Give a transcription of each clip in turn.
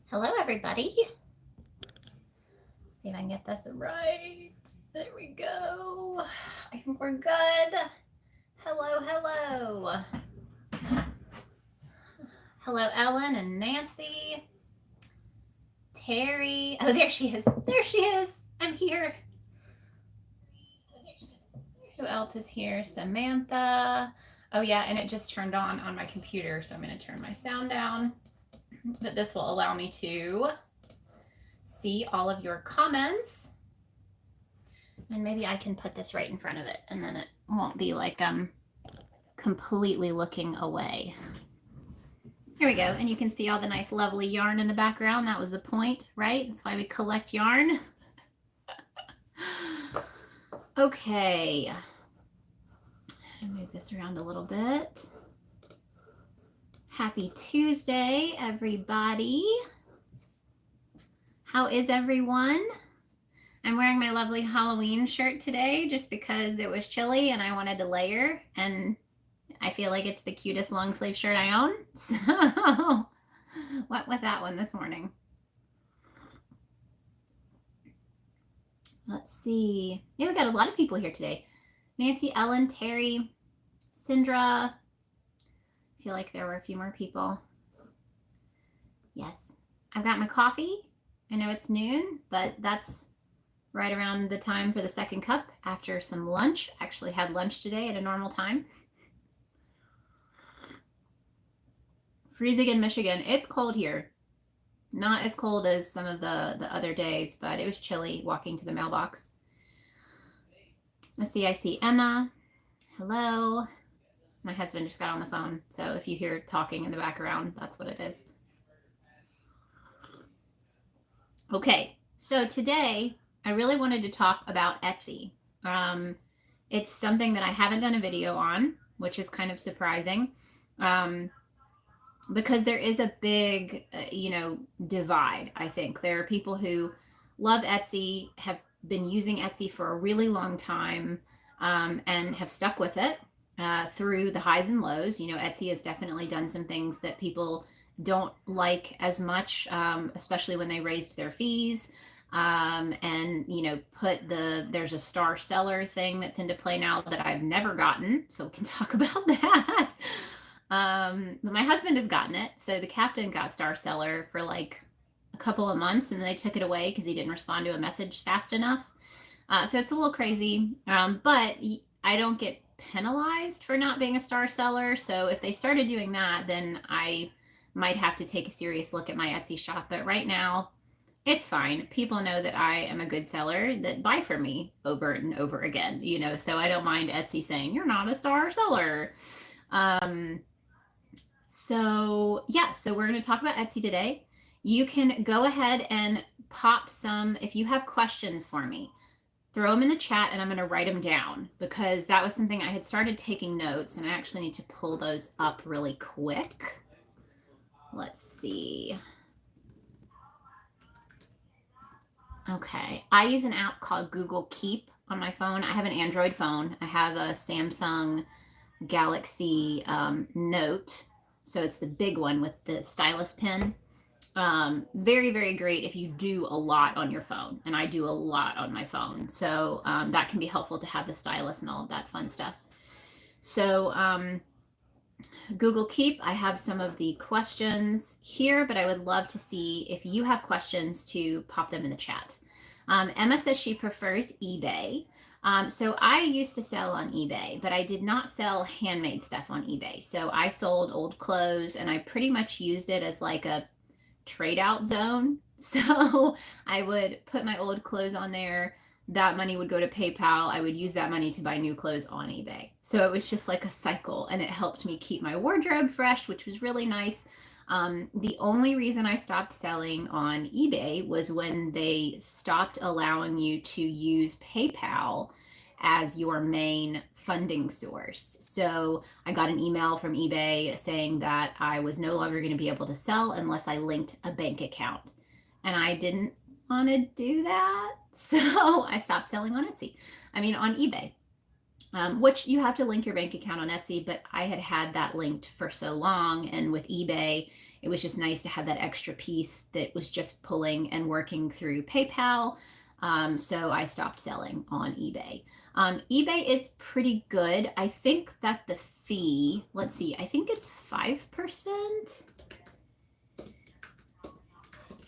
Hello, everybody. See if I can get this right. There we go. I think we're good. Hello, hello. Hello, Ellen and Nancy. Terry. Oh, there she is. There she is. I'm here. Who else is here? Samantha. Oh, yeah, and it just turned on my computer, so I'm going to turn my sound down. But this will allow me to see all of your comments. And maybe I can put this right in front of it, and then it won't be like I'm completely looking away. Here we go. And you can see all the nice, lovely yarn in the background. That was the point, right? That's why we collect yarn. Okay. Move this around a little bit. Happy Tuesday, everybody. How is everyone? I'm wearing my lovely Halloween shirt today just because it was chilly and I wanted to layer, and I feel like it's the cutest long sleeve shirt I own. So went with that one this morning. Let's see. Yeah, we got a lot of people here today. Nancy, Ellen, Terry, Sindra. I feel like there were a few more people. Yes. I've got my coffee. I know it's noon, but that's right around the time for the second cup after some lunch. Actually had lunch today at a normal time. Freezing in Michigan. It's cold here. Not as cold as some of the other days, but it was chilly walking to the mailbox. Let's see, I see Emma. Hello. My husband just got on the phone, so if you hear talking in the background, that's what it is. Okay, so today I really wanted to talk about Etsy. It's something that I haven't done a video on, which is kind of surprising, because there is a big, divide, I think. There are people who love Etsy, have been using Etsy for a really long time, and have stuck with it through the highs and lows. Etsy has definitely done some things that people don't like as much, especially when they raised their fees, and there's a star seller thing that's into play now that I've never gotten, so we can talk about that. But my husband has gotten it. So the captain got star seller for like a couple of months, and then they took it away because he didn't respond to a message fast enough. So it's a little crazy, but I don't get penalized for not being a star seller. So if they started doing that, then I might have to take a serious look at my Etsy shop. But right now, it's fine. People know that I am a good seller that buy from me over and over again, so I don't mind Etsy saying, you're not a star seller. So we're going to talk about Etsy today. You can go ahead and pop some, if you have questions for me, throw them in the chat and I'm going to write them down, because that was something I had started taking notes and I actually need to pull those up really quick. Let's see. Okay. I use an app called Google Keep on my phone. I have an Android phone. I have a Samsung Galaxy Note. So it's the big one with the stylus pen. Very, very great if you do a lot on your phone. And I do a lot on my phone. So that can be helpful to have the stylus and all of that fun stuff. So Google Keep, I have some of the questions here, but I would love to see if you have questions to pop them in the chat. Emma says she prefers eBay. So I used to sell on eBay, but I did not sell handmade stuff on eBay. So I sold old clothes, and I pretty much used it as like a trade out zone. So I would put my old clothes on there. That money would go to PayPal. I would use that money to buy new clothes on eBay. So it was just like a cycle, and it helped me keep my wardrobe fresh, which was really nice. The only reason I stopped selling on eBay was when they stopped allowing you to use PayPal as your main funding source. So I got an email from eBay saying that I was no longer going to be able to sell unless I linked a bank account. And I didn't want to do that. So I stopped selling on eBay, which you have to link your bank account on Etsy, but I had that linked for so long. And with eBay, it was just nice to have that extra piece that was just pulling and working through PayPal. So I stopped selling on eBay. eBay is pretty good. I think that the fee, let's see, I think it's 5%.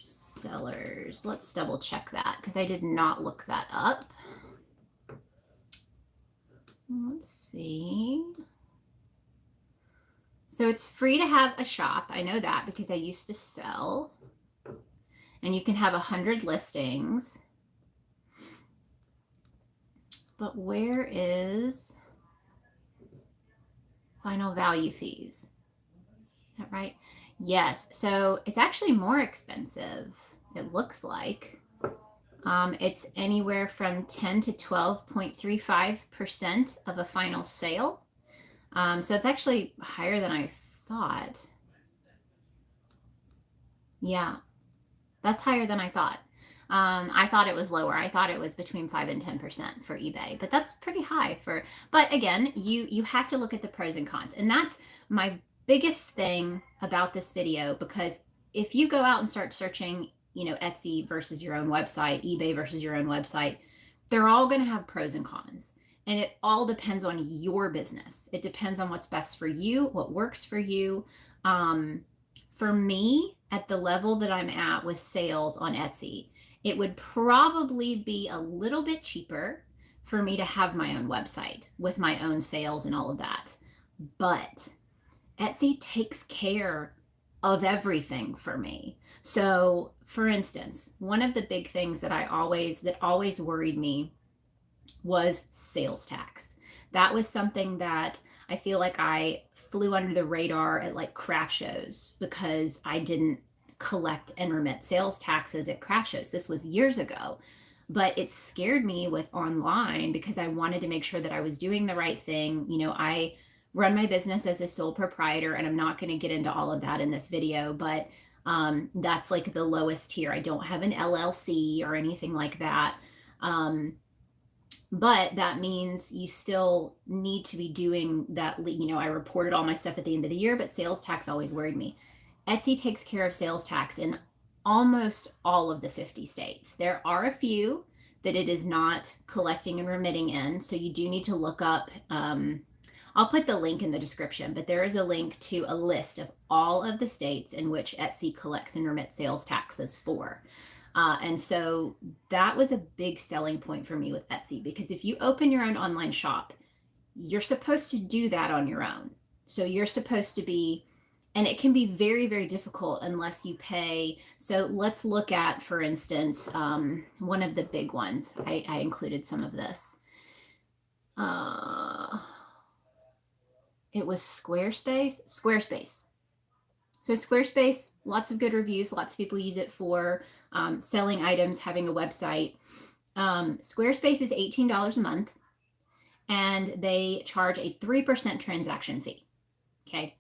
Sellers, let's double check that because I did not look that up. Let's see. So it's free to have a shop. I know that because I used to sell. And you can have 100 listings. But where is final value fees? Is that right? Yes. So it's actually more expensive, it looks like. It's anywhere from 10 to 12.35% of a final sale. So it's actually higher than I thought. Yeah, that's higher than I thought. I thought it was lower. I thought it was between 5 and 10% for eBay, but that's pretty high for, but again, you have to look at the pros and cons. And that's my biggest thing about this video, because if you go out and start searching, Etsy versus your own website, eBay versus your own website, they're all going to have pros and cons. And it all depends on your business. It depends on what's best for you, what works for you. For me, at the level that I'm at with sales on Etsy, it would probably be a little bit cheaper for me to have my own website with my own sales and all of that. But Etsy takes care of everything for me. So, for instance, one of the big things that always worried me was sales tax. That was something that I feel like I flew under the radar at like craft shows because I didn't collect and remit sales taxes at craft shows. This was years ago, but it scared me with online because I wanted to make sure that I was doing the right thing. I run my business as a sole proprietor, and I'm not going to get into all of that in this video, but that's like the lowest tier. I don't have an LLC or anything like that. But that means you still need to be doing that. I reported all my stuff at the end of the year, but sales tax always worried me. Etsy takes care of sales tax in almost all of the 50 states. There are a few that it is not collecting and remitting in, so you do need to look up. I'll put the link in the description, but there is a link to a list of all of the states in which Etsy collects and remits sales taxes for. And so that was a big selling point for me with Etsy, because if you open your own online shop, you're supposed to do that on your own. So you're supposed to be, and it can be very, very difficult unless you pay. So let's look at, for instance, one of the big ones. I included some of this. It was Squarespace. So Squarespace, lots of good reviews. Lots of people use it for selling items, having a website. Squarespace is $18 a month, and they charge a 3% transaction fee. Okay.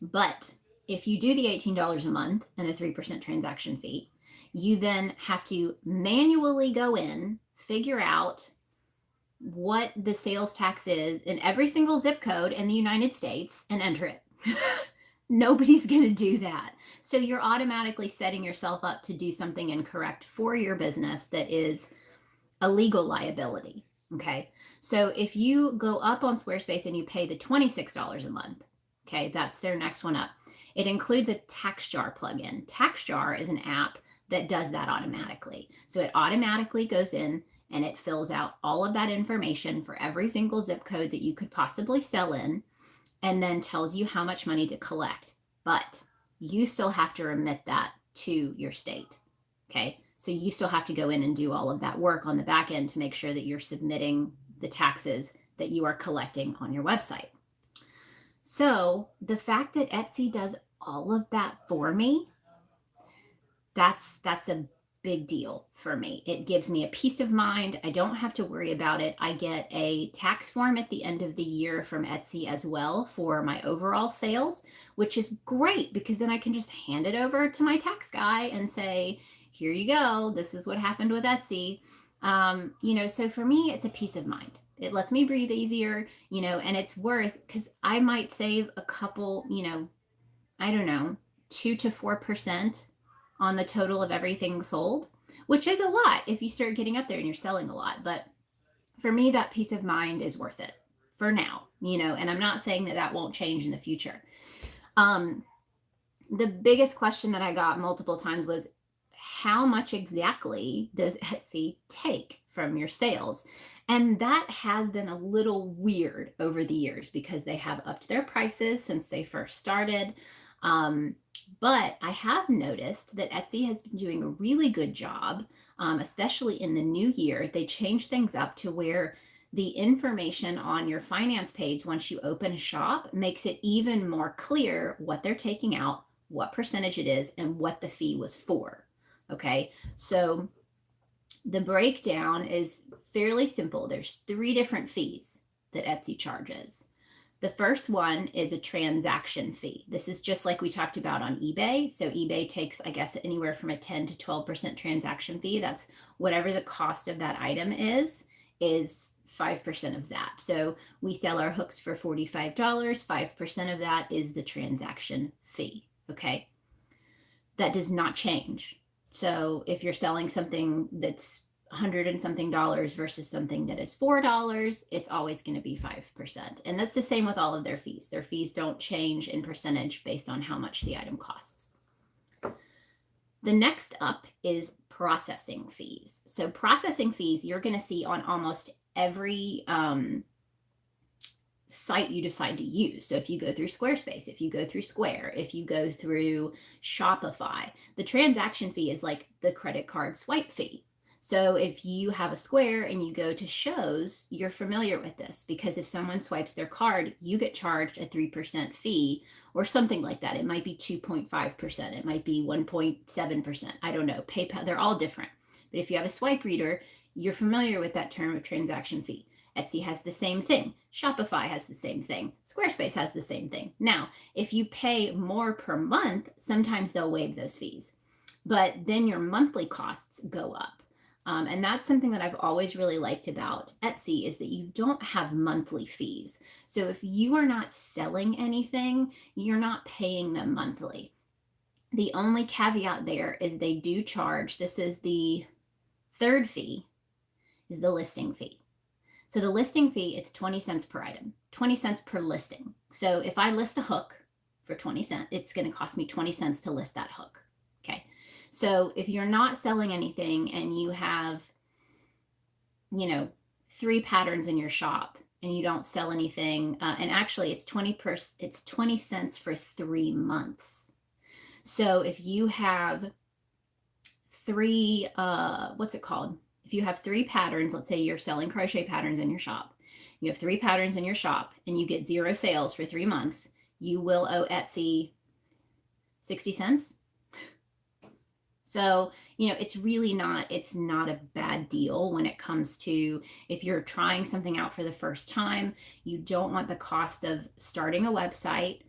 But if you do the $18 a month and the 3% transaction fee, you then have to manually go in, figure out what the sales tax is in every single zip code in the United States and enter it. Nobody's going to do that. So you're automatically setting yourself up to do something incorrect for your business that is a legal liability. Okay. So if you go up on Squarespace and you pay the $26 a month, okay, that's their next one up. It includes a TaxJar plugin. TaxJar is an app that does that automatically. So it automatically goes in and it fills out all of that information for every single zip code that you could possibly sell in, and then tells you how much money to collect. But you still have to remit that to your state. Okay. So you still have to go in and do all of that work on the back end to make sure that you're submitting the taxes that you are collecting on your website. So the fact that Etsy does all of that for me, that's a big deal for me. It gives me a peace of mind. I don't have to worry about it. I get a tax form at the end of the year from Etsy as well for my overall sales, which is great because then I can just hand it over to my tax guy and say, here you go. This is what happened with Etsy. So for me, it's a peace of mind. It lets me breathe easier, and it's worth, because I might save a couple, I don't know, 2 to 4% on the total of everything sold, which is a lot if you start getting up there and you're selling a lot. But for me, that peace of mind is worth it for now, and I'm not saying that that won't change in the future. The biggest question that I got multiple times was, how much exactly does Etsy take from your sales? And that has been a little weird over the years because they have upped their prices since they first started. But I have noticed that Etsy has been doing a really good job, especially in the new year. They changed things up to where the information on your finance page, once you open a shop, makes it even more clear what they're taking out, what percentage it is, and what the fee was for. Okay, so the breakdown is fairly simple. There's 3 different fees that Etsy charges. The first one is a transaction fee. This is just like we talked about on eBay. So eBay takes, I guess, anywhere from a 10 to 12% transaction fee. That's whatever the cost of that item is 5% of that. So we sell our hooks for $45. 5% of that is the transaction fee. Okay. That does not change. So if you're selling something that's $100 and something versus something that is $4, it's always going to be 5%. And that's the same with all of their fees. Their fees don't change in percentage based on how much the item costs. The next up is processing fees. So processing fees you're going to see on almost every site you decide to use. So if you go through Squarespace, if you go through Square, if you go through Shopify, the transaction fee is like the credit card swipe fee. So if you have a Square and you go to shows, you're familiar with this because if someone swipes their card, you get charged a 3% fee or something like that. It might be 2.5%. It might be 1.7%. I don't know. PayPal, they're all different. But if you have a swipe reader, you're familiar with that term of transaction fee. Etsy has the same thing. Shopify has the same thing. Squarespace has the same thing. Now, if you pay more per month, sometimes they'll waive those fees, but then your monthly costs go up. And that's something that I've always really liked about Etsy is that you don't have monthly fees. So if you are not selling anything, you're not paying them monthly. The only caveat there is they do charge, this is the third fee, is the listing fee. So the listing fee, it's 20 cents per item, 20 cents per listing. So if I list a hook for 20 cents, it's going to cost me 20 cents to list that hook. Okay. So if you're not selling anything and you have, 3 patterns in your shop and you don't sell anything, and actually it's 20 cents for 3 months. So if you have 3, what's it called? If you have 3 patterns, let's say you're selling crochet patterns in your shop, you have 3 patterns in your shop and you get 0 sales for 3 months, you will owe Etsy 60 cents. So, it's really it's not a bad deal when it comes to if you're trying something out for the first time, you don't want the cost of starting a website,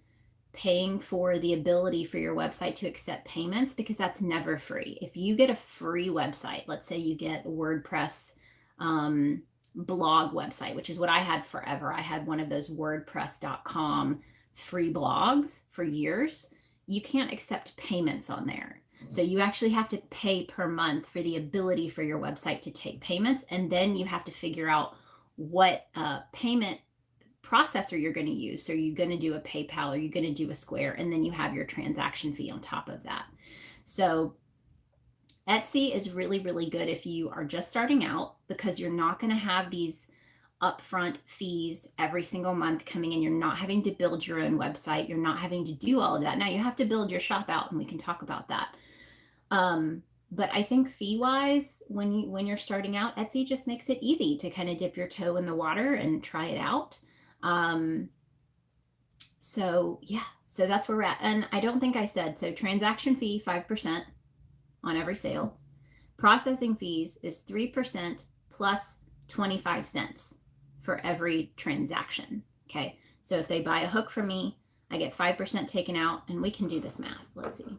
paying for the ability for your website to accept payments, because that's never free. If you get a free website, let's say you get a WordPress blog website, which is what I had forever. I had one of those WordPress.com free blogs for years. You can't accept payments on there. So you actually have to pay per month for the ability for your website to take payments. And then you have to figure out what payment processor you're going to use. So are you going to do a PayPal? Or are you going to do a Square? And then you have your transaction fee on top of that. So Etsy is really, really good if you are just starting out, because you're not going to have these upfront fees every single month coming in. You're not having to build your own website. You're not having to do all of that. Now you have to build your shop out, and we can talk about that. But I think fee-wise, when you're starting out, Etsy just makes it easy to kind of dip your toe in the water and try it out. So that's where we're at. And I don't think I said, so transaction fee, 5% on every sale. Processing fees is 3% plus 25 cents for every transaction. Okay. So if they buy a hook from me, I get 5% taken out, and we can do this math. Let's see.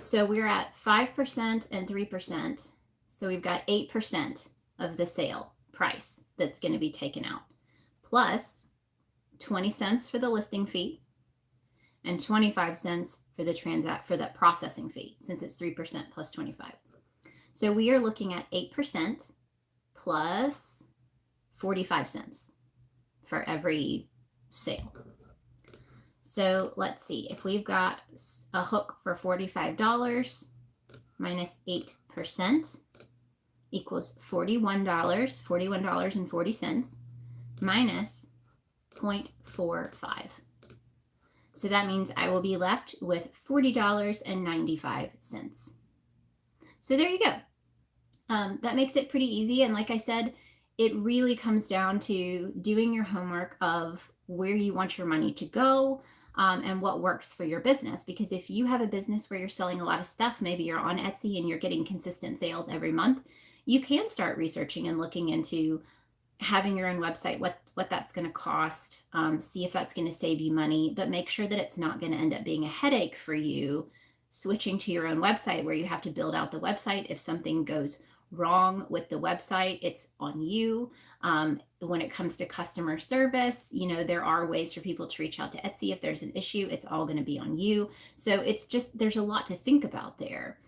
So we're at 5% and 3%. So we've got 8% of the sale price that's going to be taken out, plus 20 cents for the listing fee. and 25 cents for the processing fee, since it's 3% plus 25. So we are looking at 8% plus 45 cents for every sale. So let's see, if we've got a hook for $45 minus 8% equals $41, $41.40 minus 0.45. So that means I will be left with $40.95. So there you go. That makes it pretty easy. And like I said, it really comes down to doing your homework of where you want your money to go, and what works for your business. Because if you have a business where you're selling a lot of stuff, maybe you're on Etsy and you're getting consistent sales every month, you can start researching and looking into having your own website, what that's going to cost, see if that's going to save you money, but make sure that it's not going to end up being a headache for you switching to your own website where you have to build out the website. If something goes wrong with the website, it's on you. When it comes to customer service, there are ways for people to reach out to Etsy. If there's an issue, it's all going to be on you. So it's just, there's a lot to think about there.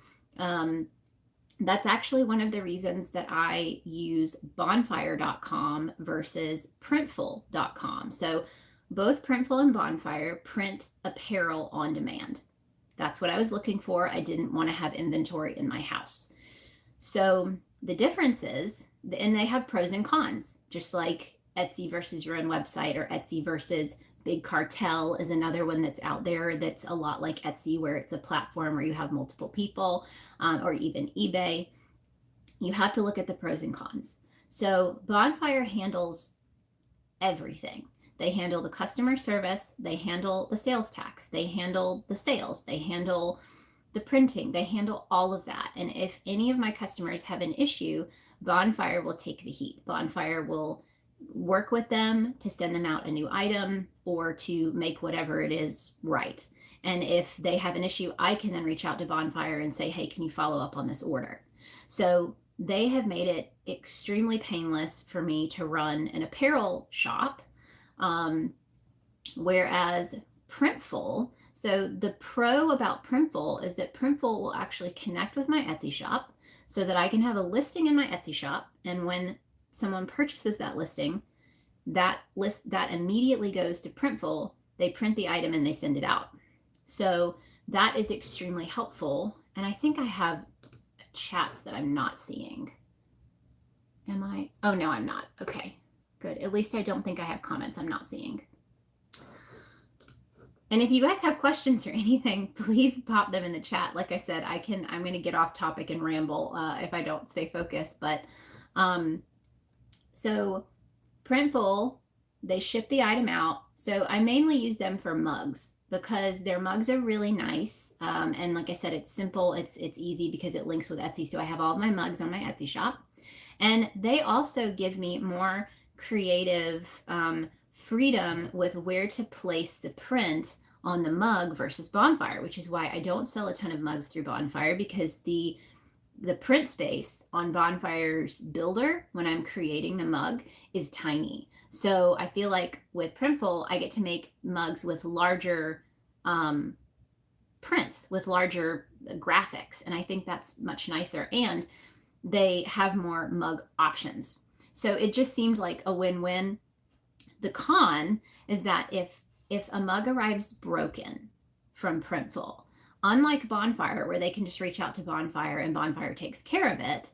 That's actually one of the reasons that I use bonfire.com versus printful.com. So both Printful and Bonfire print apparel on demand. That's what I was looking for. I didn't want to have inventory in my house. So the difference is, and they have pros and cons, just like Etsy versus your own website, or Etsy versus Big Cartel is another one that's out there that's a lot like Etsy, where it's a platform where you have multiple people, or even eBay. You have to look at the pros and cons. So Bonfire handles everything. They handle the customer service, they handle the sales tax, they handle the sales, they handle the printing, they handle all of that. And if any of my customers have an issue, Bonfire will take the heat. Bonfire will work with them to send them out a new item or to make whatever it is right. And if they have an issue, I can then reach out to Bonfire and say, hey, can you follow up on this order? So they have made it extremely painless for me to run an apparel shop, whereas Printful, so the pro about Printful is that Printful will actually connect with my Etsy shop so that I can have a listing in my Etsy shop, and when someone purchases that listing, that immediately goes to Printful. They print the item and they send it out. So that is extremely helpful. And I think I have chats that I'm not seeing. Am I? Oh, no, I'm not. Okay, good. At least I don't think I have comments I'm not seeing. And if you guys have questions or anything, please pop them in the chat. Like I said, I'm going to get off topic and ramble if I don't stay focused. But so Printful, they ship the item out. So I mainly use them for mugs because their mugs are really nice. And like I said, it's simple. It's easy because it links with Etsy. So I have all my mugs on my Etsy shop. And they also give me more creative freedom with where to place the print on the mug versus Bonfire, which is why I don't sell a ton of mugs through Bonfire, because the print space on Bonfire's builder when I'm creating the mug is tiny. So I feel like with Printful, I get to make mugs with larger prints, with larger graphics. And I think that's much nicer. And they have more mug options. So it just seemed like a win-win. The con is that if a mug arrives broken from Printful, unlike Bonfire, where they can just reach out to Bonfire and Bonfire takes care of it,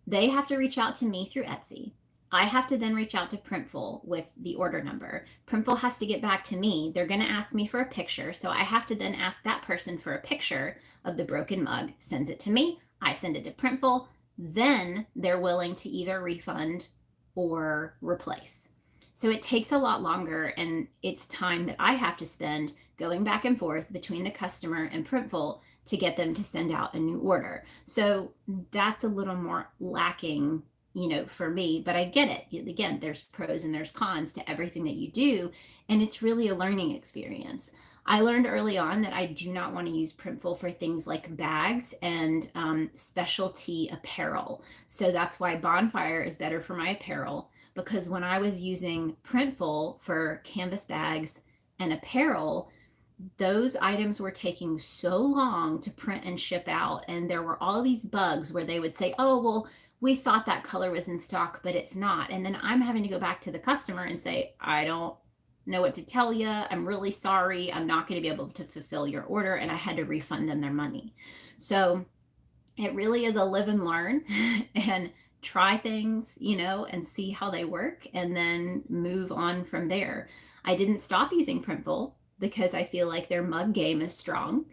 they have to reach out to me through Etsy. I have to then reach out to Printful with the order number. Printful has to get back to me. They're going to ask me for a picture. So I have to then ask that person for a picture of the broken mug, sends it to me. I send it to Printful. Then they're willing to either refund or replace. So it takes a lot longer, and it's time that I have to spend going back and forth between the customer and Printful to get them to send out a new order. So that's a little more lacking, for me, but I get it. Again, there's pros and there's cons to everything that you do, and it's really a learning experience. I learned early on that I do not want to use Printful for things like bags and specialty apparel. So that's why Bonfire is better for my apparel, because when I was using Printful for canvas bags and apparel, those items were taking so long to print and ship out. And there were all these bugs where they would say, oh, well, we thought that color was in stock, but it's not. And then I'm having to go back to the customer and say, I don't know what to tell you. I'm really sorry. I'm not going to be able to fulfill your order. And I had to refund them their money. So it really is a live and learn and try things, and see how they work and then move on from there. I didn't stop using Printful because I feel like their mug game is strong,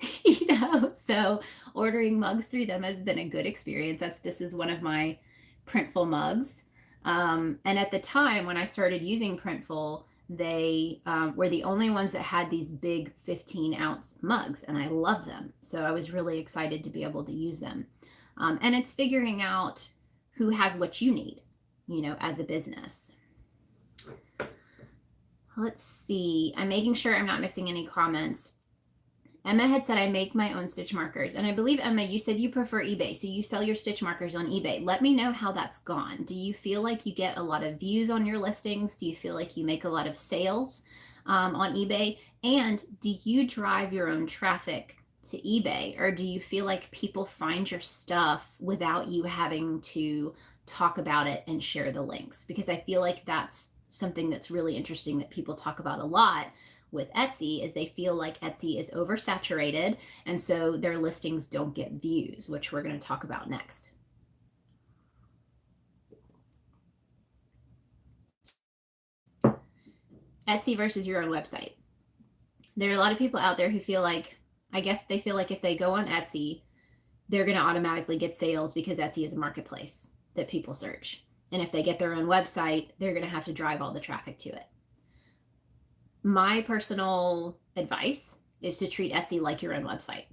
so ordering mugs through them has been a good experience. This is one of my Printful mugs. And at the time when I started using Printful, they were the only ones that had these big 15-ounce mugs, and I love them. So I was really excited to be able to use them. And it's figuring out who has what you need, as a business. Let's see. I'm making sure I'm not missing any comments. Emma had said I make my own stitch markers. And I believe, Emma, you said you prefer eBay. So you sell your stitch markers on eBay. Let me know how that's gone. Do you feel like you get a lot of views on your listings? Do you feel like you make a lot of sales on eBay? And do you drive your own traffic to eBay? Or do you feel like people find your stuff without you having to talk about it and share the links? Because I feel like that's something that's really interesting that people talk about a lot with Etsy, is they feel like Etsy is oversaturated, and so their listings don't get views, which we're going to talk about next. Etsy versus your own website. There are a lot of people out there who feel like, I guess they feel like if they go on Etsy, they're going to automatically get sales because Etsy is a marketplace that people search. And if they get their own website, they're going to have to drive all the traffic to it. My personal advice is to treat Etsy like your own website,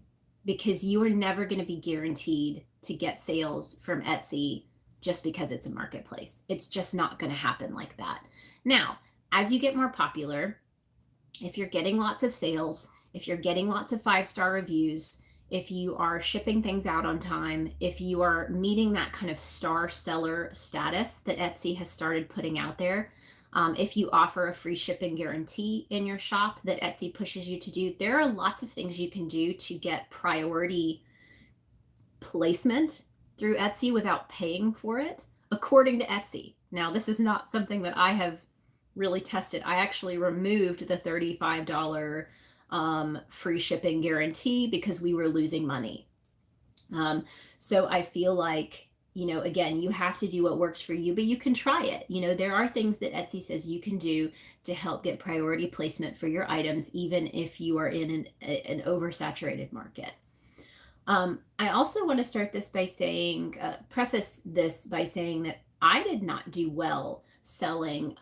because you are never going to be guaranteed to get sales from Etsy just because it's a marketplace. It's just not going to happen like that. Now, as you get more popular, if you're getting lots of sales, if you're getting lots of 5-star reviews, if you are shipping things out on time, if you are meeting that kind of star seller status that Etsy has started putting out there, if you offer a free shipping guarantee in your shop that Etsy pushes you to do, there are lots of things you can do to get priority placement through Etsy without paying for it, according to Etsy. Now, this is not something that I have really tested. I actually removed the $35 free shipping guarantee because we were losing money. So I feel like, again, you have to do what works for you, but you can try it. There are things that Etsy says you can do to help get priority placement for your items, even if you are in an oversaturated market. I also want to start this by saying, preface this by saying that I did not do well selling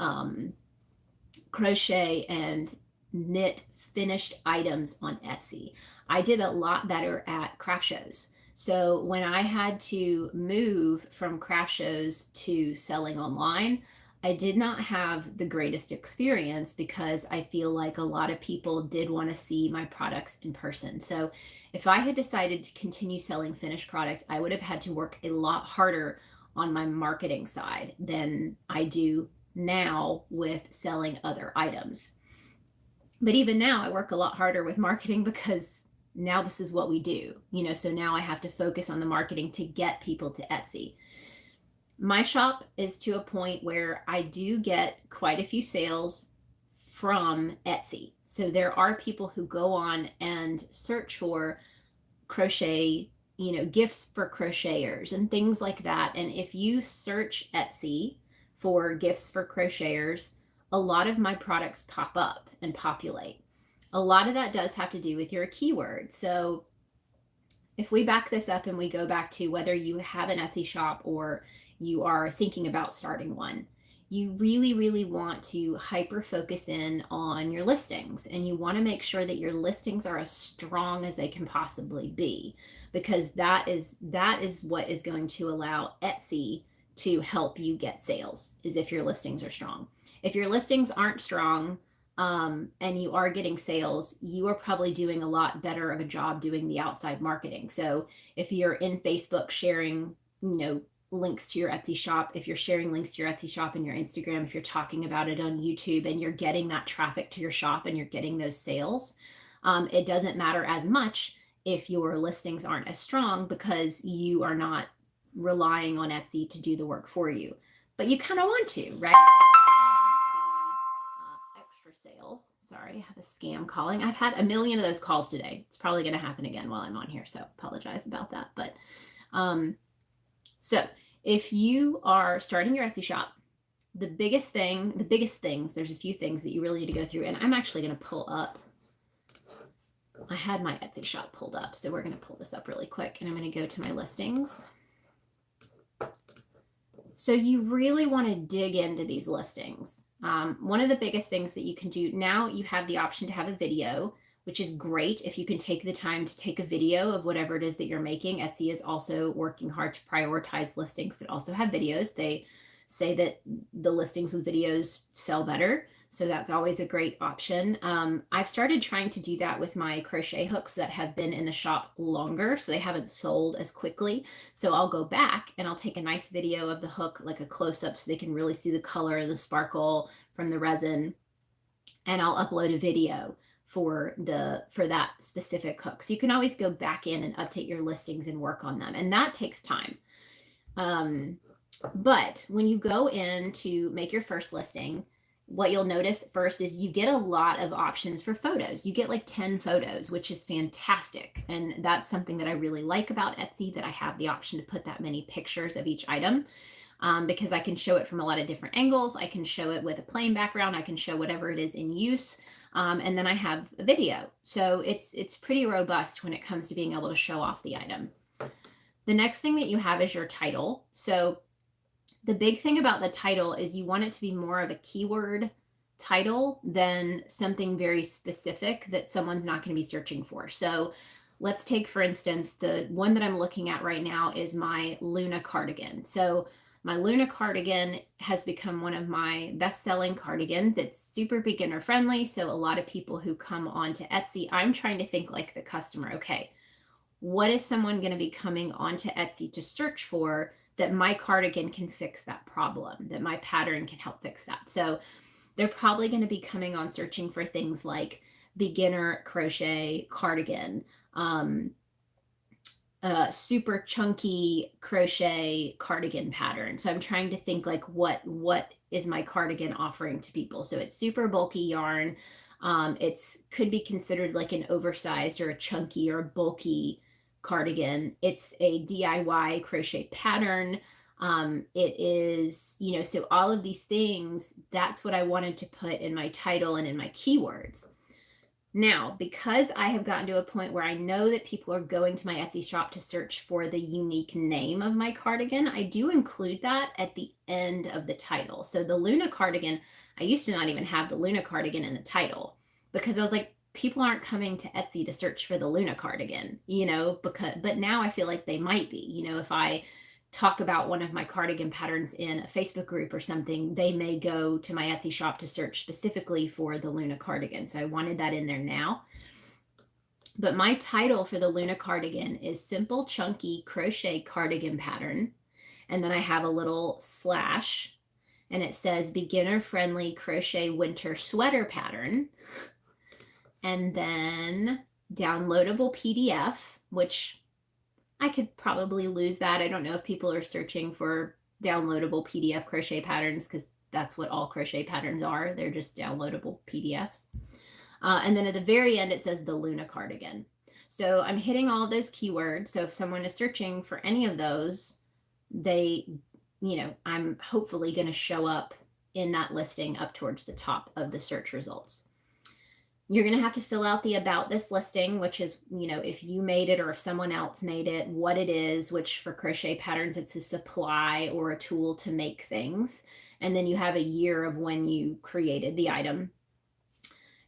crochet and knit finished items on Etsy. I did a lot better at craft shows. So when I had to move from craft shows to selling online, I did not have the greatest experience because I feel like a lot of people did want to see my products in person. So if I had decided to continue selling finished product, I would have had to work a lot harder on my marketing side than I do now with selling other items. But even now, I work a lot harder with marketing because now this is what we do, so now I have to focus on the marketing to get people to Etsy. My shop is to a point where I do get quite a few sales from Etsy. So there are people who go on and search for crochet, gifts for crocheters and things like that. And if you search Etsy for gifts for crocheters, a lot of my products pop up and populate. A lot of that does have to do with your keyword. So if we back this up and we go back to whether you have an Etsy shop or you are thinking about starting one, you really, really want to hyper focus in on your listings, and you want to make sure that your listings are as strong as they can possibly be, because that is what is going to allow Etsy to help you get sales, is if your listings are strong. If your listings aren't strong, and you are getting sales, you are probably doing a lot better of a job doing the outside marketing. So if you're in Facebook sharing, links to your Etsy shop, if you're sharing links to your Etsy shop and your Instagram, if you're talking about it on YouTube and you're getting that traffic to your shop and you're getting those sales, It doesn't matter as much if your listings aren't as strong because you are not relying on Etsy to do the work for you. But you kind of want to, right? Extra sales. Sorry, I have a scam calling. I've had a million of those calls today. It's probably going to happen again while I'm on here, so apologize about that. But so if you are starting your Etsy shop, the biggest things, there's a few things that you really need to go through, and I'm actually going to pull up. I had my Etsy shop pulled up, so we're going to pull this up really quick, and I'm going to go to my listings. So you really want to dig into these listings. One of the biggest things that you can do now, you have the option to have a video, which is great if you can take the time to take a video of whatever it is that you're making. Etsy is also working hard to prioritize listings that also have videos. They say that the listings with videos sell better. So that's always a great option. I've started trying to do that with my crochet hooks that have been in the shop longer, so they haven't sold as quickly. So I'll go back and I'll take a nice video of the hook, like a close-up, so they can really see the color and the sparkle from the resin. And I'll upload a video for that specific hook. So you can always go back in and update your listings and work on them. And that takes time. But when you go in to make your first listing, what you'll notice first is you get a lot of options for photos. You get like 10 photos, which is fantastic. And that's something that I really like about Etsy, that I have the option to put that many pictures of each item, because I can show it from a lot of different angles. I can show it with a plain background. I can show whatever it is in use. And then I have a video. So it's pretty robust when it comes to being able to show off the item. The next thing that you have is your title. So the big thing about the title is you want it to be more of a keyword title than something very specific that someone's not going to be searching for. So let's take, for instance, the one that I'm looking at right now is my Luna cardigan. So my Luna cardigan has become one of my best-selling cardigans. It's super beginner friendly. So a lot of people who come onto Etsy, I'm trying to think like the customer. Okay, what is someone going to be coming onto Etsy to search for that my cardigan can fix that problem, that my pattern can help fix that? So they're probably going to be coming on searching for things like beginner crochet cardigan, super chunky crochet cardigan pattern. So I'm trying to think like what is my cardigan offering to people? So it's super bulky yarn. It's could be considered like an oversized or a chunky or a bulky cardigan. It's a DIY crochet pattern. It is, so all of these things, that's what I wanted to put in my title and in my keywords. Now, because I have gotten to a point where I know that people are going to my Etsy shop to search for the unique name of my cardigan, I do include that at the end of the title. So the Luna cardigan, I used to not even have the Luna cardigan in the title because I was like, people aren't coming to Etsy to search for the Luna cardigan, but now I feel like they might be, if I talk about one of my cardigan patterns in a Facebook group or something, they may go to my Etsy shop to search specifically for the Luna cardigan. So I wanted that in there now. But my title for the Luna cardigan is Simple Chunky Crochet Cardigan Pattern. And then I have a little slash and it says Beginner Friendly Crochet Winter Sweater Pattern. And then downloadable PDF, which I could probably lose that. I don't know if people are searching for downloadable PDF crochet patterns because that's what all crochet patterns are. They're just downloadable PDFs. And then at the very end, it says the Luna cardigan. So I'm hitting all of those keywords. So if someone is searching for any of those, I'm hopefully going to show up in that listing up towards the top of the search results. You're going to have to fill out the about this listing, which is, if you made it or if someone else made it, what it is, which for crochet patterns, it's a supply or a tool to make things. And then you have a year of when you created the item.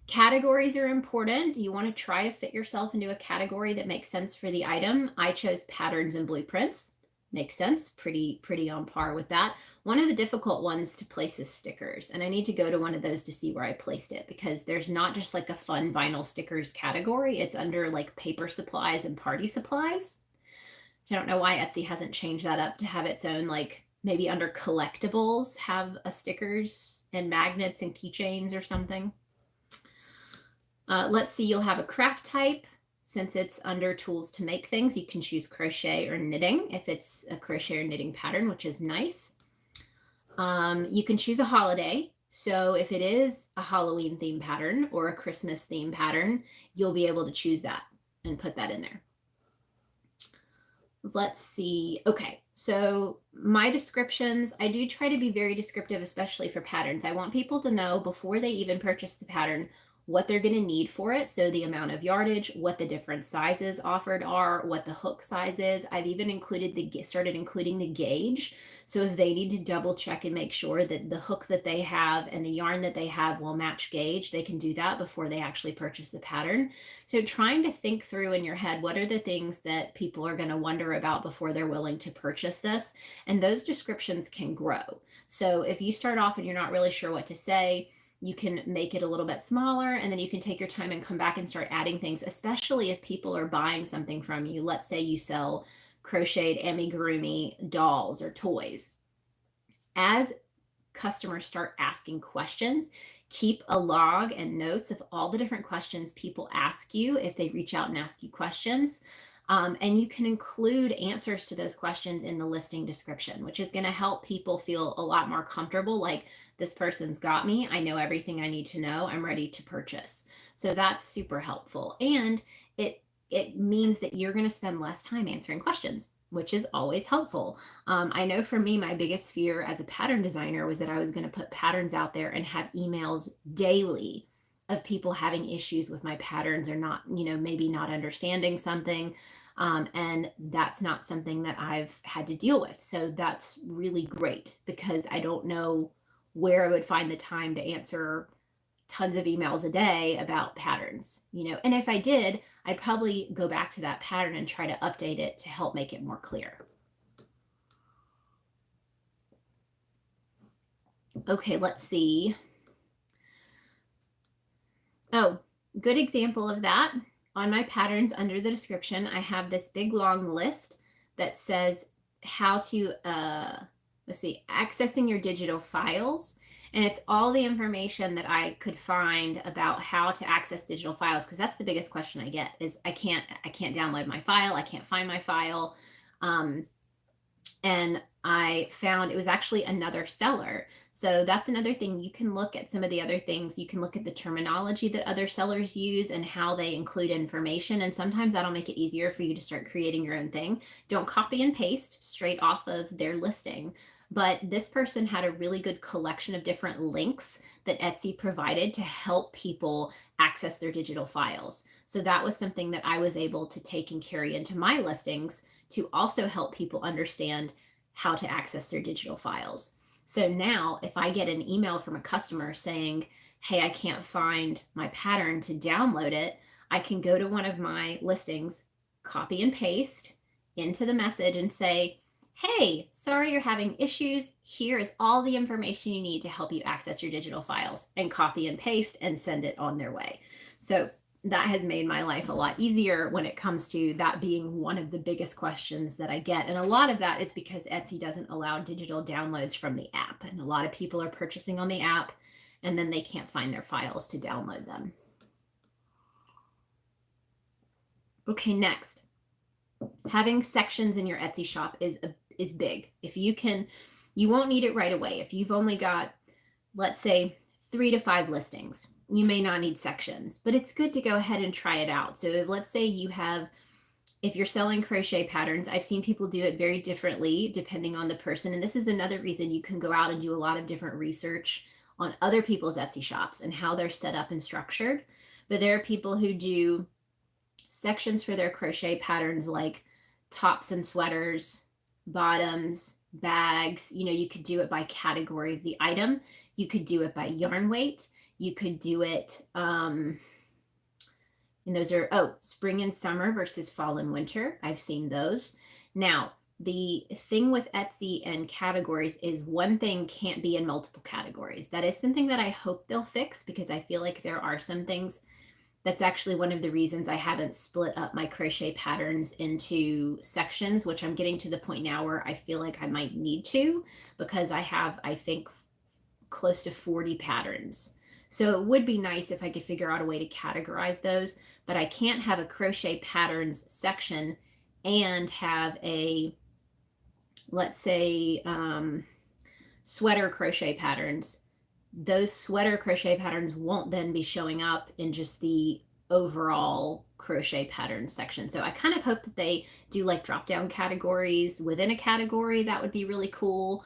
Categories are important. You want to try to fit yourself into a category that makes sense for the item. I chose patterns and blueprints. Makes sense. Pretty on par with that. One of the difficult ones to place is stickers. And I need to go to one of those to see where I placed it because there's not just like a fun vinyl stickers category. It's under like paper supplies and party supplies. I don't know why Etsy hasn't changed that up to have its own, like maybe under collectibles, have a stickers and magnets and keychains or something. Let's see, you'll have a craft type. Since it's under tools to make things, you can choose crochet or knitting if it's a crochet or knitting pattern, which is nice. You can choose a holiday. So if it is a Halloween theme pattern or a Christmas theme pattern, you'll be able to choose that and put that in there. Let's see. Okay, so my descriptions, I do try to be very descriptive, especially for patterns. I want people to know before they even purchase the pattern what they're going to need for it. So the amount of yardage, what the different sizes offered are, what the hook size is. I've even started including the gauge. So if they need to double check and make sure that the hook that they have and the yarn that they have will match gauge, they can do that before they actually purchase the pattern. So trying to think through in your head, what are the things that people are going to wonder about before they're willing to purchase this? And those descriptions can grow. So if you start off and you're not really sure what to say, you can make it a little bit smaller, and then you can take your time and come back and start adding things, especially if people are buying something from you. Let's say you sell crocheted amigurumi dolls or toys. As customers start asking questions, keep a log and notes of all the different questions people ask you if they reach out and ask you questions. And you can include answers to those questions in the listing description, which is going to help people feel a lot more comfortable, like this person's got me. I know everything I need to know. I'm ready to purchase. So that's super helpful. And it means that you're going to spend less time answering questions, which is always helpful. I know for me, my biggest fear as a pattern designer was that I was going to put patterns out there and have emails daily of people having issues with my patterns or not, maybe not understanding something. And that's not something that I've had to deal with. So that's really great because I don't know where I would find the time to answer tons of emails a day about patterns, and if I did, I'd probably go back to that pattern and try to update it to help make it more clear. Okay, let's see. Oh, good example of that. On my patterns under the description, I have this big long list that says how to, accessing your digital files. And it's all the information that I could find about how to access digital files, because that's the biggest question I get is I can't download my file. I can't find my file. And I found it was actually another seller. So that's another thing. You can look at some of the other things. You can look at the terminology that other sellers use and how they include information. And sometimes that'll make it easier for you to start creating your own thing. Don't copy and paste straight off of their listing. But this person had a really good collection of different links that Etsy provided to help people access their digital files. So that was something that I was able to take and carry into my listings to also help people understand how to access their digital files. So now if I get an email from a customer saying, hey, I can't find my pattern to download it, I can go to one of my listings, copy and paste into the message and say, hey, sorry you're having issues. Here is all the information you need to help you access your digital files, and copy and paste and send it on their way. So that has made my life a lot easier when it comes to that being one of the biggest questions that I get. And a lot of that is because Etsy doesn't allow digital downloads from the app. And a lot of people are purchasing on the app and then they can't find their files to download them. Okay, next. Having sections in your Etsy shop is big. If you can, you won't need it right away. If you've only got, let's say, 3 to 5 listings, you may not need sections, but it's good to go ahead and try it out. So let's say if you're selling crochet patterns, I've seen people do it very differently depending on the person. And this is another reason you can go out and do a lot of different research on other people's Etsy shops and how they're set up and structured. But there are people who do sections for their crochet patterns like tops and sweaters, bottoms, bags. You could do it by category of the item. You could do it by yarn weight. You could do it, and those are, spring and summer versus fall and winter. I've seen those. Now, the thing with Etsy and categories is one thing can't be in multiple categories. That is something that I hope they'll fix, because I feel like there are some things. That's actually one of the reasons I haven't split up my crochet patterns into sections, which I'm getting to the point now where I feel like I might need to, because I have, I think, close to 40 patterns. So it would be nice if I could figure out a way to categorize those, but I can't have a crochet patterns section and have a, let's say, sweater crochet patterns. Those sweater crochet patterns won't then be showing up in just the overall crochet pattern section. So I kind of hope that they do like drop down categories within a category. That would be really cool.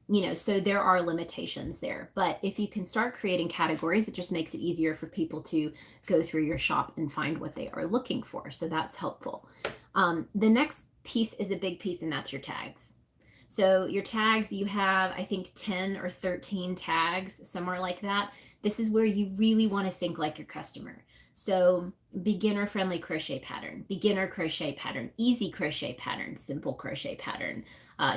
You know, so there are limitations there, but if you can start creating categories, it just makes it easier for people to go through your shop and find what they are looking for. So that's helpful. The next piece is a big piece, and that's your tags. So your tags, you have, I think, 10 or 13 tags, somewhere like that. This is where you really want to think like your customer. So beginner friendly crochet pattern, beginner crochet pattern, easy crochet pattern, simple crochet pattern,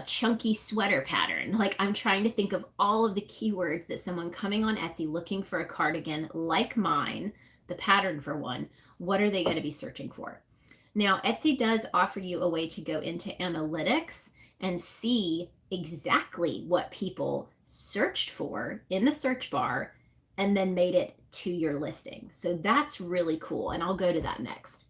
chunky sweater pattern. Like, I'm trying to think of all of the keywords that someone coming on Etsy looking for a cardigan like mine, the pattern for one, what are they going to be searching for? Now, Etsy does offer you a way to go into analytics and see exactly what people searched for in the search bar and then made it to your listing. So that's really cool, and I'll go to that next.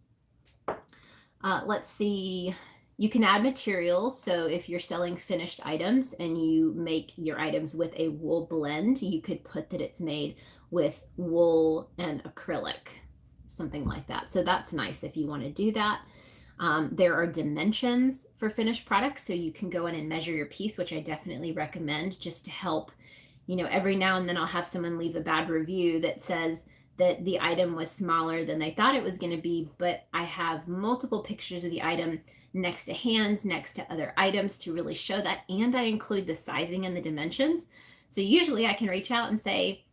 Let's see. You can add materials. So if you're selling finished items and you make your items with a wool blend, you could put that it's made with wool and acrylic, something like that. So that's nice if you want to do that. There are dimensions for finished products, so you can go in and measure your piece, which I definitely recommend just to help. You know, every now and then I'll have someone leave a bad review that says that the item was smaller than they thought it was going to be, but I have multiple pictures of the item next to hands, next to other items to really show that, and I include the sizing and the dimensions. So usually I can reach out and say,